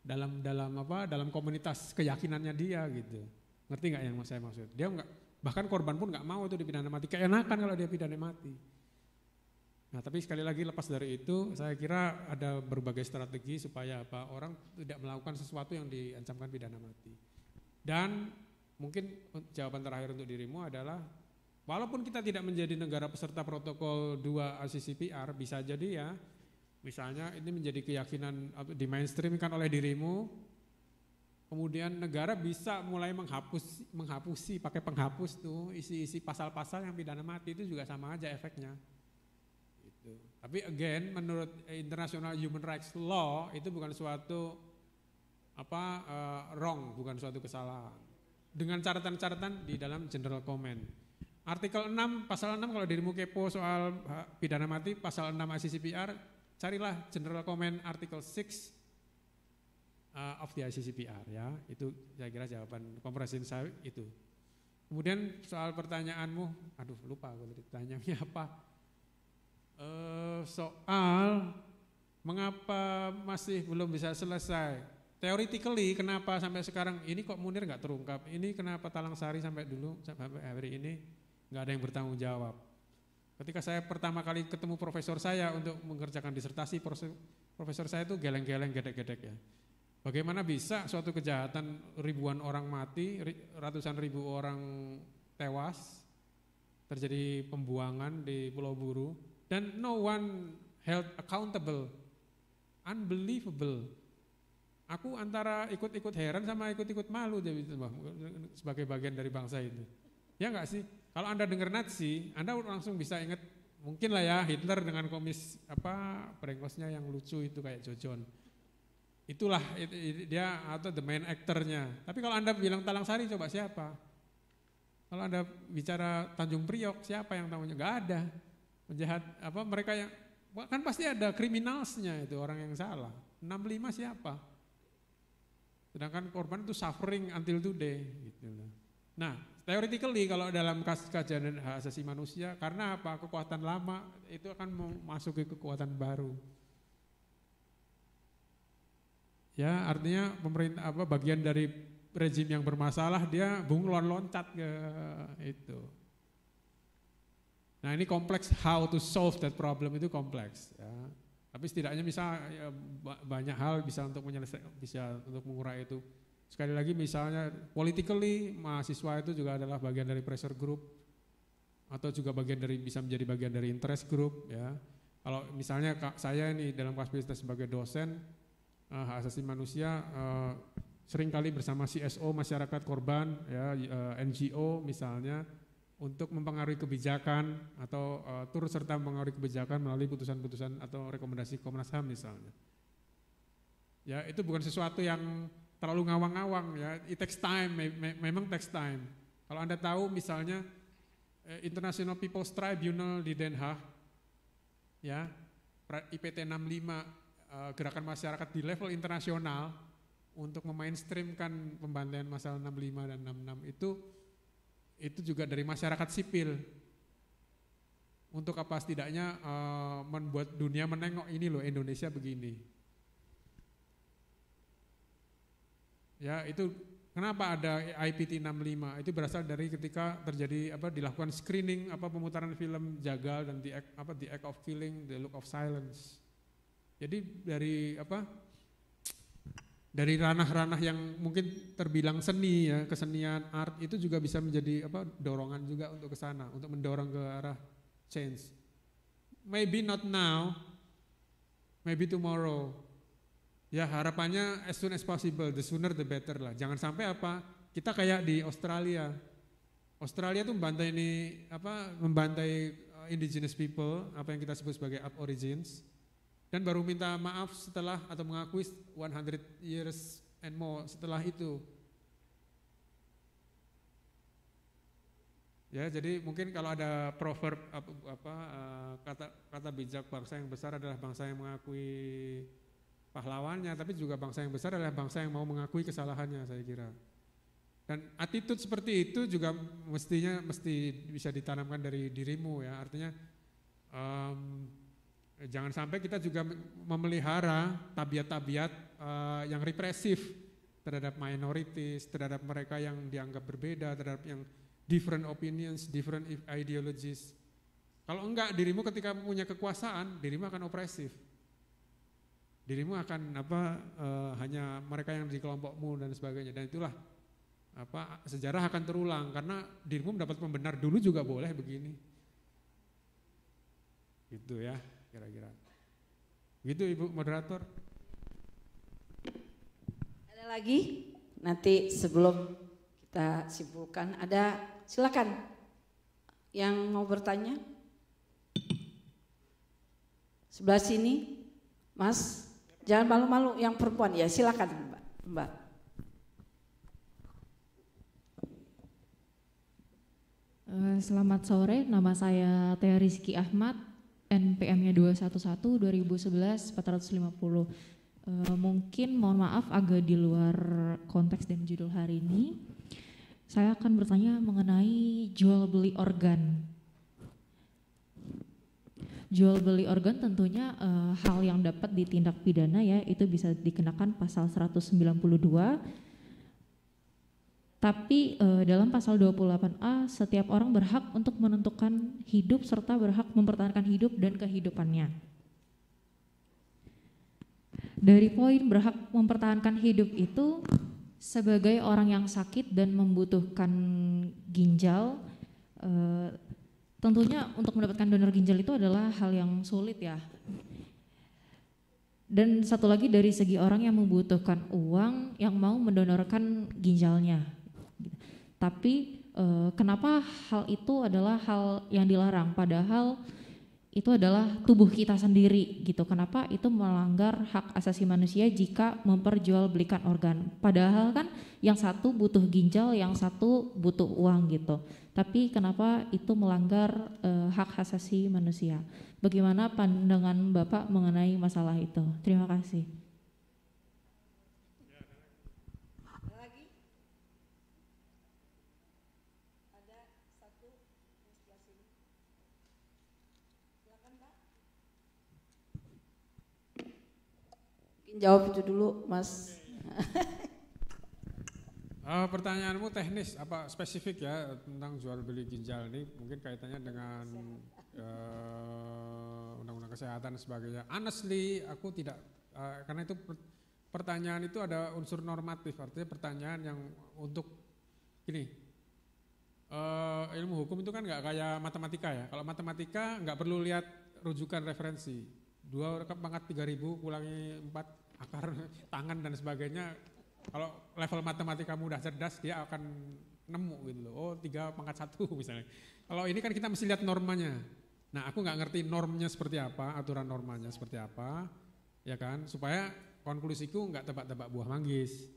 dalam komunitas keyakinannya dia gitu. Ngerti nggak yang saya maksud? Dia bahkan korban pun nggak mau itu dipidana mati, keenakan kalau dia pidana mati. Nah, tapi sekali lagi lepas dari itu, saya kira ada berbagai strategi supaya orang tidak melakukan sesuatu yang diancamkan pidana mati. Dan mungkin jawaban terakhir untuk dirimu adalah, walaupun kita tidak menjadi negara peserta protokol 2 ICCPR, bisa jadi ya, misalnya ini menjadi keyakinan di mainstreamkan oleh dirimu, kemudian negara bisa mulai menghapusi pakai penghapus tuh isi pasal-pasal yang pidana mati, itu juga sama aja efeknya. Tapi again, menurut International Human Rights Law itu bukan suatu wrong, bukan suatu kesalahan. Dengan catatan-catatan di dalam General Comment. Artikel 6, pasal 6 kalau dirimu kepo soal pidana mati, pasal 6 ICCPR, carilah General Comment Article 6 of the ICCPR ya. Itu saya kira jawaban komprehensif saya itu. Kemudian soal pertanyaanmu, lupa kalau pertanyaannya apa. Soal mengapa masih belum bisa selesai. Theoretically kenapa sampai sekarang ini kok Munir nggak terungkap, ini kenapa Talang Sari sampai hari ini nggak ada yang bertanggung jawab. Ketika saya pertama kali ketemu profesor saya untuk mengerjakan disertasi, profesor saya itu geleng-geleng, gedek-gedek ya. Bagaimana bisa suatu kejahatan ribuan orang mati, ratusan ribu orang tewas, terjadi pembuangan di Pulau Buru, dan no one held accountable, unbelievable. Aku antara ikut-ikut heran sama ikut-ikut malu sebagai bagian dari bangsa itu. Ya enggak sih? Kalau Anda dengar Nazi, Anda langsung bisa ingat mungkin lah ya Hitler dengan komis brengosnya yang lucu itu kayak Jojon. Itulah dia atau the main actornya. Tapi kalau Anda bilang Talang Sari coba siapa? Kalau Anda bicara Tanjung Priok siapa yang tahunya? Gak ada. Penjahat mereka yang kan pasti ada kriminalsnya itu orang yang salah. 65 siapa? Sedangkan korban itu suffering until today gitu loh. Nah, theoretically kalau dalam kajian hak asasi manusia, karena apa? Kekuatan lama itu akan memasuki kekuatan baru. Ya, artinya pemerintah bagian dari rezim yang bermasalah dia loncat ke itu. Nah, ini kompleks, how to solve that problem itu kompleks ya. Tapi setidaknya bisa ya, banyak hal bisa untuk menyelesaikan, bisa untuk mengurai itu. Sekali lagi misalnya politically mahasiswa itu juga adalah bagian dari pressure group atau juga bisa menjadi bagian dari interest group ya. Kalau misalnya saya ini dalam kapasitas sebagai dosen hak asasi manusia seringkali bersama CSO masyarakat korban ya NGO misalnya untuk mempengaruhi kebijakan atau turut serta mempengaruhi kebijakan melalui putusan-putusan atau rekomendasi Komnas HAM misalnya. Ya itu bukan sesuatu yang terlalu ngawang-ngawang ya, it takes time, memang takes time. Kalau Anda tahu misalnya International People's Tribunal di Den Haag, ya IPT 65, gerakan masyarakat di level internasional untuk memainstreamkan pembantaian masalah 65 dan 66 itu juga dari masyarakat sipil. Untuk apa setidaknya membuat dunia menengok ini loh Indonesia begini. Ya itu kenapa ada IPT 65 itu berasal dari ketika terjadi dilakukan screening pemutaran film Jagal dan the act of killing, the look of silence. Jadi dari ranah-ranah yang mungkin terbilang seni ya, kesenian, art itu juga bisa menjadi dorongan juga untuk ke sana, untuk mendorong ke arah change. Maybe not now, maybe tomorrow. Ya harapannya as soon as possible, the sooner the better lah. Jangan sampai kita kayak di Australia. Australia tuh membantai indigenous people, apa yang kita sebut sebagai aborigines. Dan baru minta maaf setelah atau mengakui 100 years and more setelah itu. Ya, jadi mungkin kalau ada proverb kata bijak bangsa yang besar adalah bangsa yang mengakui pahlawannya, tapi juga bangsa yang besar adalah bangsa yang mau mengakui kesalahannya, saya kira. Dan attitude seperti itu juga mesti bisa ditanamkan dari dirimu ya. Artinya jangan sampai kita juga memelihara tabiat-tabiat yang represif terhadap minorities, terhadap mereka yang dianggap berbeda, terhadap yang different opinions, different ideologies. Kalau enggak, dirimu ketika punya kekuasaan, dirimu akan opresif. Dirimu akan hanya mereka yang di kelompokmu dan sebagainya. Dan itulah sejarah akan terulang karena dirimu mendapat pembenar dulu juga boleh begini. Gitu ya. Kira-kira. Gitu Ibu Moderator. Ada lagi? Nanti sebelum kita simpulkan silakan yang mau bertanya. Sebelah sini, Mas. Jangan malu-malu yang perempuan ya, silakan Mbak. Selamat sore, nama saya Tia Rizky Ahmad. NPM-nya 211-2011-450. Mungkin mohon maaf agak di luar konteks dan judul hari ini. Saya akan bertanya mengenai jual beli organ. Jual beli organ tentunya hal yang dapat ditindak pidana ya, itu bisa dikenakan pasal 192. Tapi dalam pasal 28A setiap orang berhak untuk menentukan hidup serta berhak mempertahankan hidup dan kehidupannya. Dari poin berhak mempertahankan hidup itu sebagai orang yang sakit dan membutuhkan ginjal, tentunya untuk mendapatkan donor ginjal itu adalah hal yang sulit ya. Dan satu lagi dari segi orang yang membutuhkan uang yang mau mendonorkan ginjalnya. Tapi kenapa hal itu adalah hal yang dilarang, padahal itu adalah tubuh kita sendiri gitu. Kenapa itu melanggar hak asasi manusia jika memperjualbelikan organ? Padahal kan yang satu butuh ginjal, yang satu butuh uang gitu. Tapi kenapa itu melanggar hak asasi manusia? Bagaimana pandangan Bapak mengenai masalah itu? Terima kasih. Jawab itu dulu, Mas. Pertanyaanmu teknis, apa spesifik ya tentang jual beli ginjal ini, mungkin kaitannya dengan undang-undang kesehatan dan sebagainya. Honestly, aku tidak, karena itu pertanyaan itu ada unsur normatif, artinya pertanyaan yang untuk gini, ilmu hukum itu kan nggak kayak matematika ya. Kalau matematika nggak perlu lihat rujukan referensi, 2 pangkat 3.000 kurangi 4 akar tangan dan sebagainya. Kalau level matematika mudah cerdas dia akan nemu gitu loh. Oh 3 pangkat 1 misalnya. Kalau ini kan kita mesti lihat normanya. Nah aku nggak ngerti normnya seperti apa, aturan normanya seperti apa, ya kan? Supaya konklusiku nggak tebak-tebak buah manggis,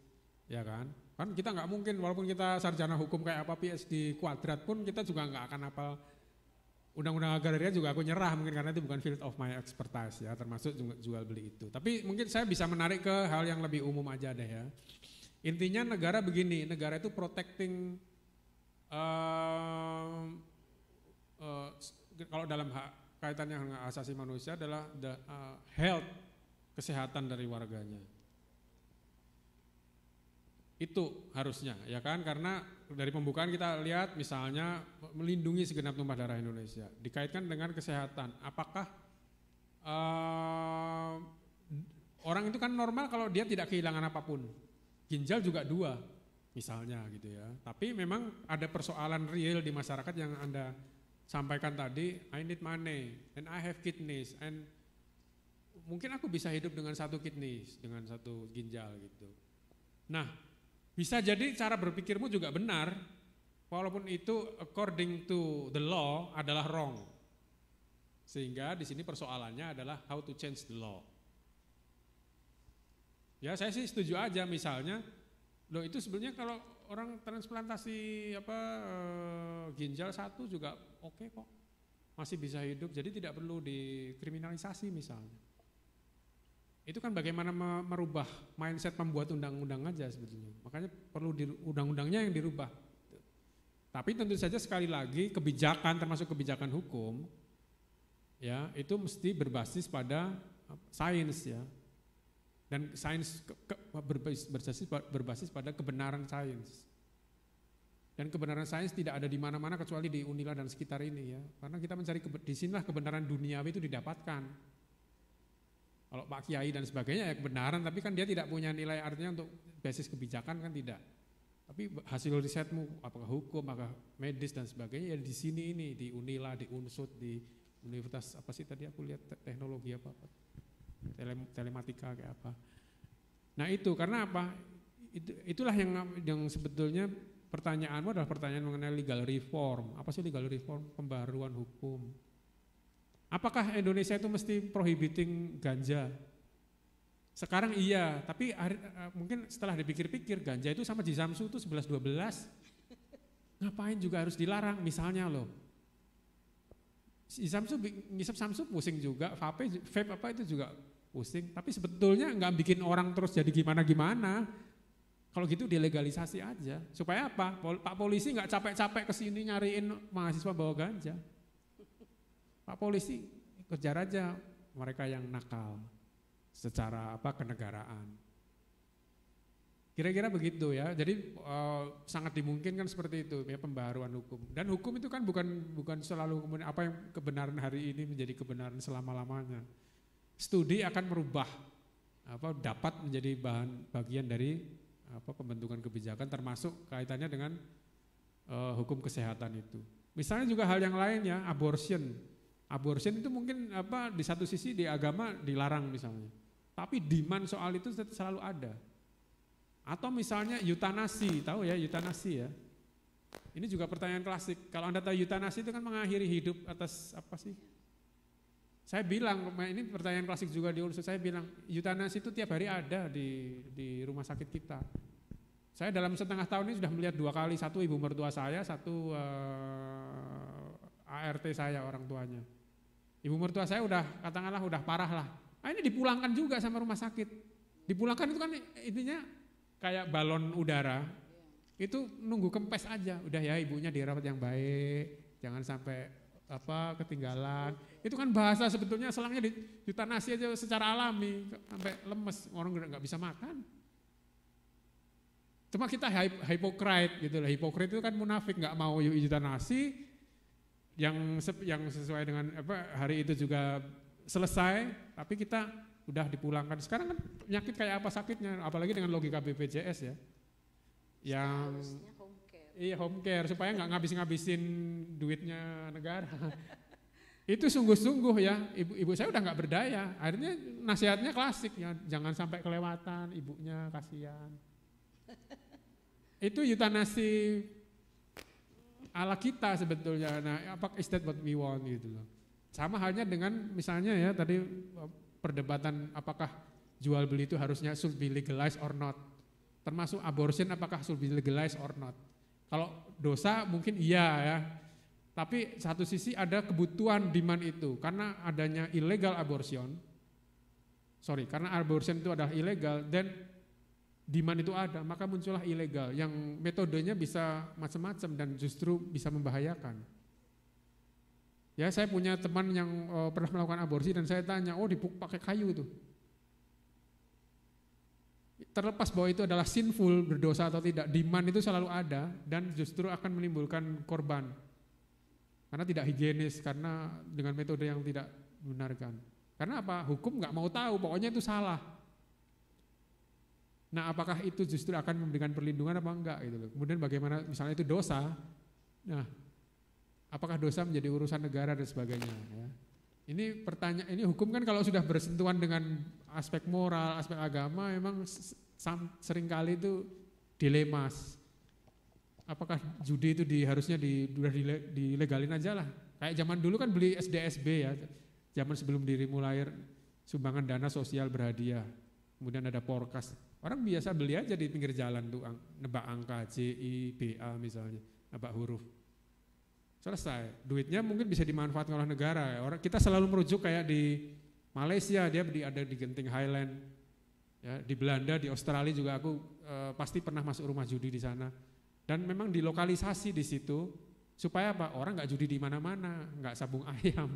ya kan? Kan kita nggak mungkin walaupun kita sarjana hukum kayak apa PhD kuadrat pun kita juga nggak akan hafal undang-undang agraria juga aku nyerah mungkin karena itu bukan field of my expertise ya, termasuk jual beli itu. Tapi mungkin saya bisa menarik ke hal yang lebih umum aja deh ya. Intinya negara begini, negara itu protecting kalau dalam kaitannya dengan asasi manusia adalah health, kesehatan dari warganya. Itu harusnya ya kan, karena dari pembukaan kita lihat misalnya melindungi segenap tumpah darah Indonesia dikaitkan dengan kesehatan. Apakah orang itu kan normal kalau dia tidak kehilangan apapun, ginjal juga 2 misalnya gitu ya. Tapi memang ada persoalan real di masyarakat yang Anda sampaikan tadi, I need money and I have kidneys and mungkin aku bisa hidup dengan 1 kidneys, dengan 1 ginjal gitu. Nah bisa jadi cara berpikirmu juga benar, walaupun itu according to the law adalah wrong. Sehingga di sini persoalannya adalah how to change the law. Ya saya sih setuju aja misalnya, loh itu sebenarnya kalau orang transplantasi ginjal 1 juga oke kok, masih bisa hidup, jadi tidak perlu dikriminalisasi misalnya. Itu kan bagaimana merubah mindset pembuat undang-undang aja sebetulnya. Makanya perlu undang-undangnya yang dirubah. Tapi tentu saja sekali lagi kebijakan termasuk kebijakan hukum ya itu mesti berbasis pada sains ya. Dan sains berbasis pada kebenaran sains. Dan kebenaran sains tidak ada di mana-mana kecuali di Unila dan sekitar ini ya. Karena kita mencari di sinilah kebenaran duniawi itu didapatkan. Kalau Pak Kiai dan sebagainya ya kebenaran, tapi kan dia tidak punya nilai artinya untuk basis kebijakan kan tidak. Tapi hasil risetmu apakah hukum, apakah medis dan sebagainya ya di sini ini, di Unila, di Unsud, di Universitas apa sih tadi aku lihat teknologi apa telematika kayak apa. Nah itu karena apa? Itulah yang sebetulnya pertanyaanmu adalah pertanyaan mengenai legal reform. Apa sih legal reform? Pembaruan hukum. Apakah Indonesia itu mesti prohibiting ganja? Sekarang iya, tapi mungkin setelah dipikir-pikir ganja itu sama Jisamsu itu 11-12. Ngapain juga harus dilarang misalnya loh. Jisamsu ngisep Samsu pusing juga, vape apa itu juga pusing. Tapi sebetulnya nggak bikin orang terus jadi gimana-gimana. Kalau gitu dilegalisasi aja. Supaya apa? Pak polisi nggak capek-capek kesini nyariin mahasiswa bawa ganja. Pak polisi kejar aja mereka yang nakal secara kenegaraan. Kira-kira begitu ya. Jadi sangat dimungkinkan seperti itu ya pembaharuan hukum. Dan hukum itu kan bukan selalu kemudian apa yang kebenaran hari ini menjadi kebenaran selama-lamanya. Studi akan merubah dapat menjadi bagian dari pembentukan kebijakan termasuk kaitannya dengan hukum kesehatan itu. Misalnya juga hal yang lain ya, abortion. Abortion itu mungkin di satu sisi di agama dilarang misalnya, tapi demand soal itu selalu ada. Atau misalnya eutanasi, tahu ya eutanasi ya? Ini juga pertanyaan klasik. Kalau Anda tahu eutanasi itu kan mengakhiri hidup atas apa sih? Saya bilang, ini pertanyaan klasik juga di Unsur, saya bilang eutanasi itu tiap hari ada di rumah sakit kita. Saya dalam setengah tahun ini sudah melihat 2 kali, satu ibu mertua saya, satu ART saya orang tuanya. Ibu mertua saya udah katakanlah udah parah lah. Nah, ini dipulangkan juga sama rumah sakit. Dipulangkan itu kan intinya kayak balon udara. Itu nunggu kempes aja. Udah ya ibunya dirawat yang baik, jangan sampai ketinggalan. Itu kan bahasa sebetulnya selangnya eutanasi aja secara alami sampai lemes, orang nggak bisa makan. Cuma kita hypocrite gitu lah. Hypocrite itu kan munafik, nggak mau eutanasi yang sesuai dengan hari itu juga selesai, tapi kita udah dipulangkan. Sekarang kan penyakit kayak apa sakitnya, apalagi dengan logika BPJS ya. Yang iya home care supaya nggak ngabis-ngabisin duitnya negara. Itu sungguh-sungguh ya, ibu saya udah nggak berdaya. Akhirnya nasihatnya klasik ya, jangan sampai kelewatan, ibunya kasihan. Itu eutanasi ala kita sebetulnya. Nah, apa is that what we want gitu loh. Sama halnya dengan misalnya ya tadi perdebatan apakah jual beli itu harusnya should be legalized or not. Termasuk abortion apakah should be legalized or not. Kalau dosa mungkin iya ya, tapi satu sisi ada kebutuhan demand itu, karena adanya illegal abortion, karena abortion itu adalah ilegal, dan demand itu ada, maka muncullah ilegal, yang metodenya bisa macam-macam dan justru bisa membahayakan. Ya saya punya teman yang pernah melakukan aborsi dan saya tanya, pakai kayu tuh. Terlepas bahwa itu adalah sinful, berdosa atau tidak, demand itu selalu ada dan justru akan menimbulkan korban. Karena tidak higienis, karena dengan metode yang tidak membenarkan. Karena apa? Hukum nggak mau tahu, pokoknya itu salah. Nah apakah itu justru akan memberikan perlindungan apa enggak gitu loh. Kemudian bagaimana misalnya itu dosa, nah apakah dosa menjadi urusan negara dan sebagainya ya. Ini pertanyaan, ini hukum kan kalau sudah bersentuhan dengan aspek moral, aspek agama memang seringkali itu dilemas. Apakah judi itu harusnya dilegalin aja lah. Kayak zaman dulu kan beli SDSB ya, zaman sebelum dirimu lahir, sumbangan dana sosial berhadiah. Kemudian ada porkas. Orang biasa beli aja di pinggir jalan tuh, nebak angka, JI, BA misalnya, nebak huruf. Selesai, duitnya mungkin bisa dimanfaatkan oleh negara. Orang kita selalu merujuk kayak di Malaysia, dia ada di Genting Highland, ya, di Belanda, di Australia juga aku pasti pernah masuk rumah judi di sana. Dan memang dilokalisasi di situ supaya apa? Orang nggak judi di mana-mana, nggak sabung ayam.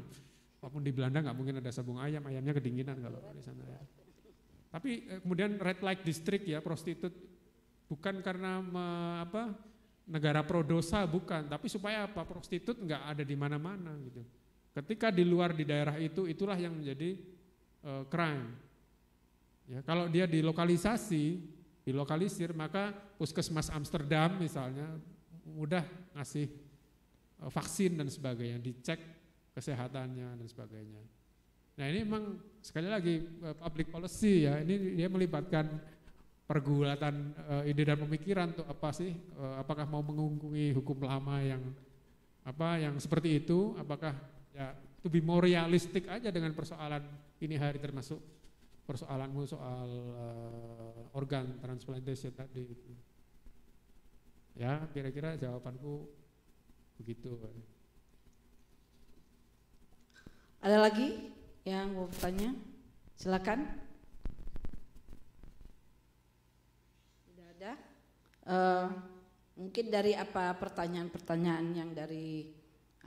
Walaupun di Belanda nggak mungkin ada sabung ayam, ayamnya kedinginan kalau di sana. Ya. Tapi kemudian red light district ya, prostitut bukan karena negara pro dosa, bukan, tapi supaya apa? Prostitut nggak ada di mana-mana gitu. Ketika di luar di daerah itu, itulah yang menjadi crime. Ya, kalau dia dilokalisir, maka puskesmas Amsterdam misalnya mudah ngasih vaksin dan sebagainya, dicek kesehatannya dan sebagainya. Nah ini memang sekali lagi public policy ya, ini dia melibatkan pergulatan ide dan pemikiran untuk apa sih, apakah mau mengungkui hukum lama yang seperti itu, apakah ya to be more realistic aja dengan persoalan ini hari, termasuk persoalanmu soal organ transplantation tadi. Ya kira-kira jawabanku begitu. Ada lagi yang mau bertanya? Silakan. Tidak ada. Mungkin dari apa pertanyaan-pertanyaan yang dari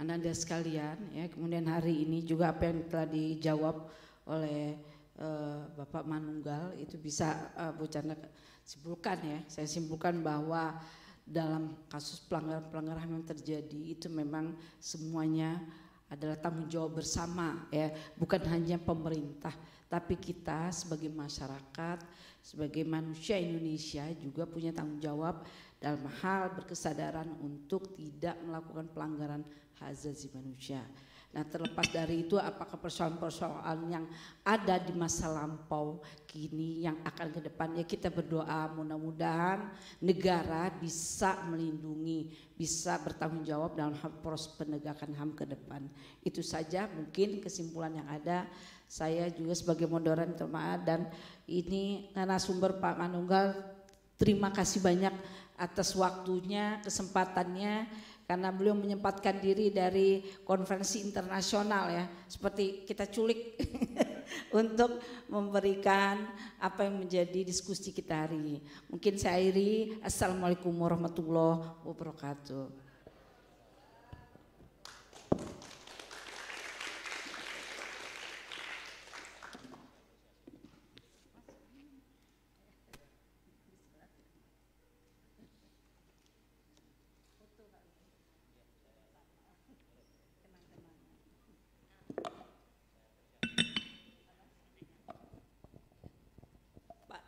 Anda sekalian, ya. Kemudian hari ini juga apa yang telah dijawab oleh Bapak Manunggal itu bisa Bu Chandra simpulkan ya. Saya simpulkan bahwa dalam kasus pelanggaran yang terjadi itu memang semuanya adalah tanggung jawab bersama ya, bukan hanya pemerintah, tapi kita sebagai masyarakat, sebagai manusia Indonesia juga punya tanggung jawab dalam hal berkesadaran untuk tidak melakukan pelanggaran hak asasi manusia. Nah, terlepas dari itu, apakah persoalan-persoalan yang ada di masa lampau kini yang akan ke depannya, kita berdoa mudah-mudahan negara bisa melindungi, bisa bertanggung jawab dalam proses penegakan HAM ke depan. Itu saja mungkin kesimpulan yang ada. Saya juga sebagai moderator dan ini narasumber Pak Manunggal, terima kasih banyak atas waktunya, kesempatannya, karena beliau menyempatkan diri dari konferensi internasional ya, seperti kita culik untuk memberikan apa yang menjadi diskusi kita hari ini. Mungkin saya akhiri. Assalamualaikum warahmatullahi wabarakatuh.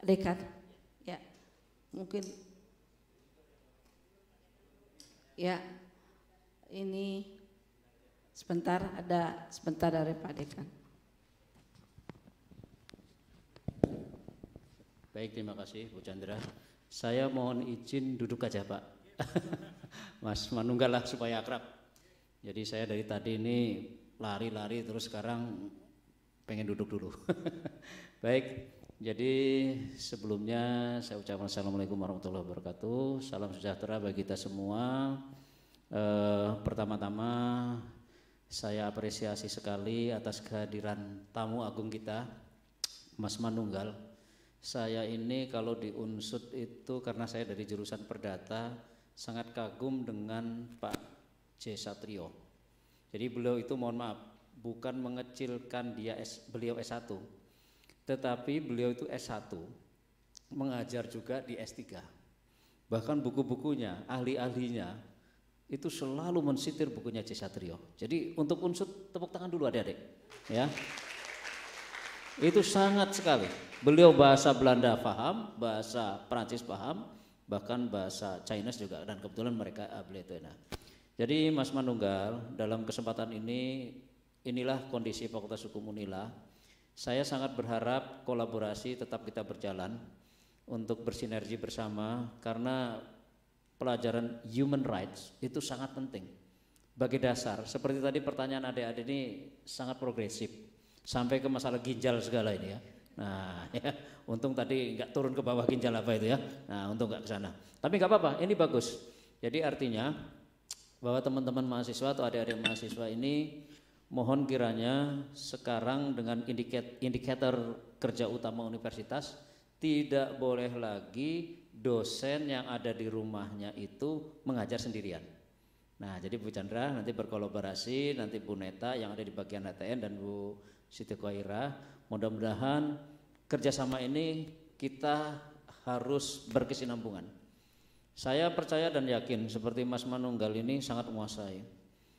Dekat, ya mungkin, ya ini sebentar dari Pak Dekan. Baik, terima kasih Bu Chandra. Saya mohon izin duduk aja Pak. Mas Manunggal lah supaya akrab. Jadi saya dari tadi ini lari-lari terus sekarang pengen duduk dulu. Baik. Jadi sebelumnya saya ucapkan Assalamualaikum warahmatullahi wabarakatuh. Salam sejahtera bagi kita semua. Pertama-tama saya apresiasi sekali atas kehadiran tamu agung kita, Mas Manunggal. Saya ini kalau di Unsud itu karena saya dari jurusan Perdata sangat kagum dengan Pak J. Satrio. Jadi beliau itu mohon maaf bukan mengecilkan beliau S1. Tetapi beliau itu S1, mengajar juga di S3. Bahkan buku-bukunya, ahli-ahlinya itu selalu mensitir bukunya C. Satrio. Jadi untuk Unsud tepuk tangan dulu adik-adik. Ya. Itu sangat sekali. Beliau bahasa Belanda paham, bahasa Prancis paham, bahkan bahasa Chinese juga, dan kebetulan mereka beliau itu. Nah, jadi Mas Manunggal, dalam kesempatan ini, inilah kondisi Fakultas Hukum Unila. Saya sangat berharap kolaborasi tetap kita berjalan untuk bersinergi bersama, karena pelajaran human rights itu sangat penting bagi dasar. Seperti tadi pertanyaan adik-adik ini sangat progresif sampai ke masalah ginjal segala ini ya. Nah, ya, untung tadi nggak turun ke bawah ginjal apa itu ya. Nah, untung nggak ke sana. Tapi nggak apa-apa, ini bagus. Jadi artinya bahwa teman-teman mahasiswa atau adik-adik mahasiswa ini mohon kiranya sekarang dengan indikator kerja utama universitas tidak boleh lagi dosen yang ada di rumahnya itu mengajar sendirian. Nah, jadi Bu Chandra nanti berkolaborasi, nanti Bu Neta yang ada di bagian ATN dan Bu Siti Khaira, mudah-mudahan kerjasama ini kita harus berkesinambungan. Saya percaya dan yakin seperti Mas Manunggal ini sangat menguasai.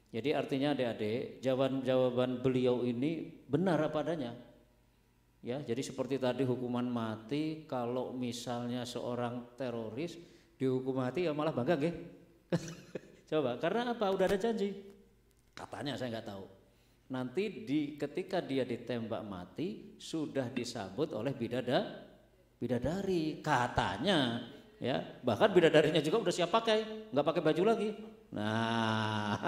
Jadi artinya adik-adik, jawaban-jawaban beliau ini benar apa adanya. Ya, jadi seperti tadi hukuman mati, kalau misalnya seorang teroris dihukum mati ya malah bangga nggih. Coba, karena apa? Udah ada janji. Katanya saya nggak tahu. Nanti ketika dia ditembak mati sudah disambut oleh bidadari katanya. Ya, bahkan bidadarinya juga udah siap pakai, nggak pakai baju lagi. Nah,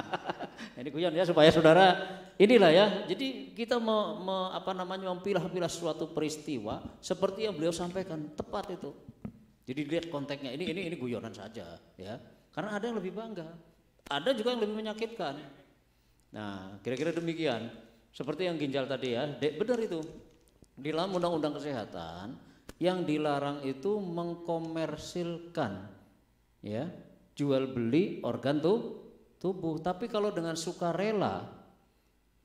ini guyon ya supaya saudara inilah ya. Jadi kita memilah-pilah suatu peristiwa seperti yang beliau sampaikan, tepat itu. Jadi lihat konteksnya, ini guyonan saja ya. Karena ada yang lebih bangga, ada juga yang lebih menyakitkan. Nah, kira-kira demikian. Seperti yang ginjal tadi ya, benar itu. Di dalam Undang-Undang Kesehatan yang dilarang itu mengkomersilkan ya, jual beli organ tubuh. Tapi kalau dengan sukarela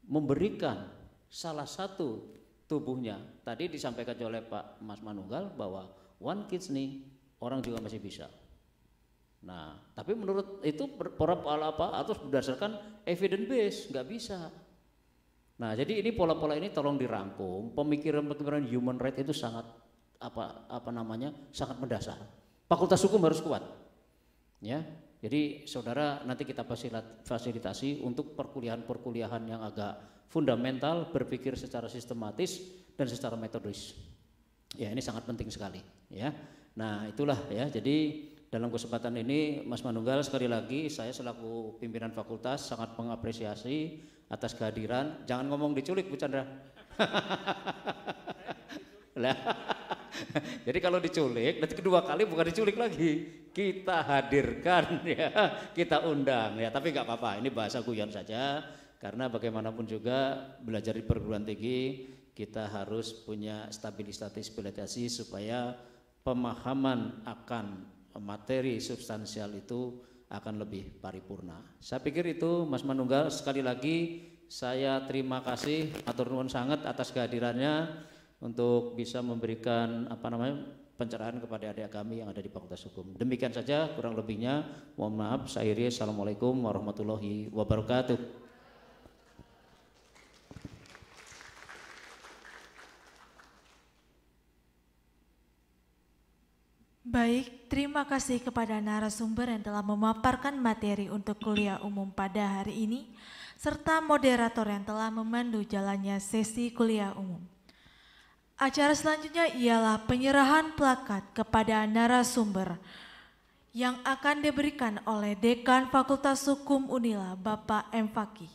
memberikan salah satu tubuhnya, tadi disampaikan oleh Pak Mas Manunggal bahwa one kidney orang juga masih bisa. Nah, tapi menurut itu atau berdasarkan evidence base nggak bisa. Nah, jadi ini pola-pola ini tolong dirangkum. Pemikiran human right itu sangat sangat mendasar. Fakultas Hukum harus kuat. Ya, Jadi saudara nanti kita fasilitasi untuk perkuliahan yang agak fundamental, berpikir secara sistematis dan secara metodis. Ya, ini sangat penting sekali ya. Nah, itulah ya. Jadi dalam kesempatan ini Mas Manunggal, sekali lagi saya selaku pimpinan fakultas sangat mengapresiasi atas kehadiran. Jangan ngomong diculik Bu Chandra. Jadi kalau diculik, nanti kedua kali bukan diculik lagi, kita hadirkan ya, kita undang ya. Tapi nggak apa-apa, ini bahasa guyon saja. Karena bagaimanapun juga belajar di perguruan tinggi, kita harus punya stabilisasi supaya pemahaman akan materi substansial itu akan lebih paripurna. Saya pikir itu Mas Manunggal, sekali lagi saya terima kasih, matur nuwun sangat atas kehadirannya untuk bisa memberikan pencerahan kepada adik kami yang ada di Fakultas Hukum. Demikian saja, kurang lebihnya mohon maaf. Saya akhiri, assalamualaikum warahmatullahi wabarakatuh. Baik, terima kasih kepada narasumber yang telah memaparkan materi untuk kuliah umum pada hari ini, serta moderator yang telah memandu jalannya sesi kuliah umum. Acara selanjutnya ialah penyerahan plakat kepada narasumber yang akan diberikan oleh Dekan Fakultas Hukum Unila, Bapak M. Fakih,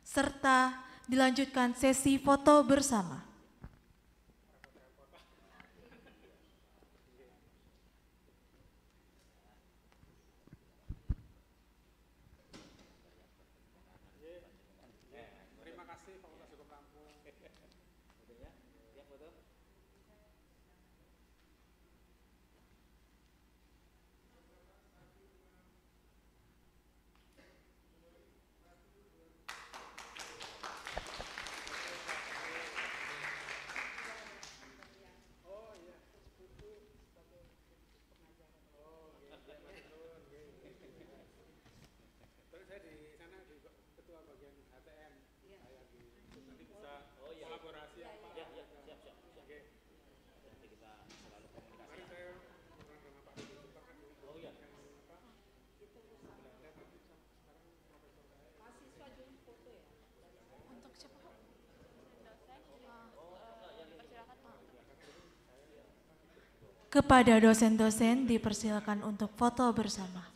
serta dilanjutkan sesi foto bersama. Kepada dosen-dosen dipersilakan untuk foto bersama.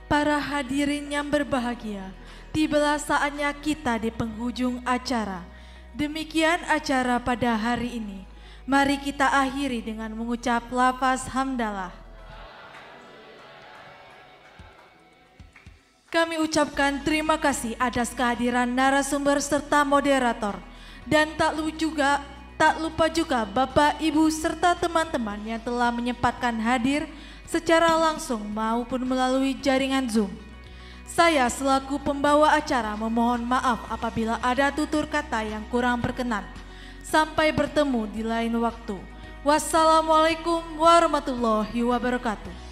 Para hadirin yang berbahagia, tibalah saatnya kita di penghujung acara. Demikian acara pada hari ini. Mari kita akhiri dengan mengucap lafaz hamdalah. Kami ucapkan terima kasih atas kehadiran narasumber serta moderator. Dan tak lupa juga Bapak, Ibu, serta teman-teman yang telah menyempatkan hadir secara langsung maupun melalui jaringan Zoom. Saya selaku pembawa acara memohon maaf apabila ada tutur kata yang kurang berkenan. Sampai bertemu di lain waktu. Wassalamualaikum warahmatullahi wabarakatuh.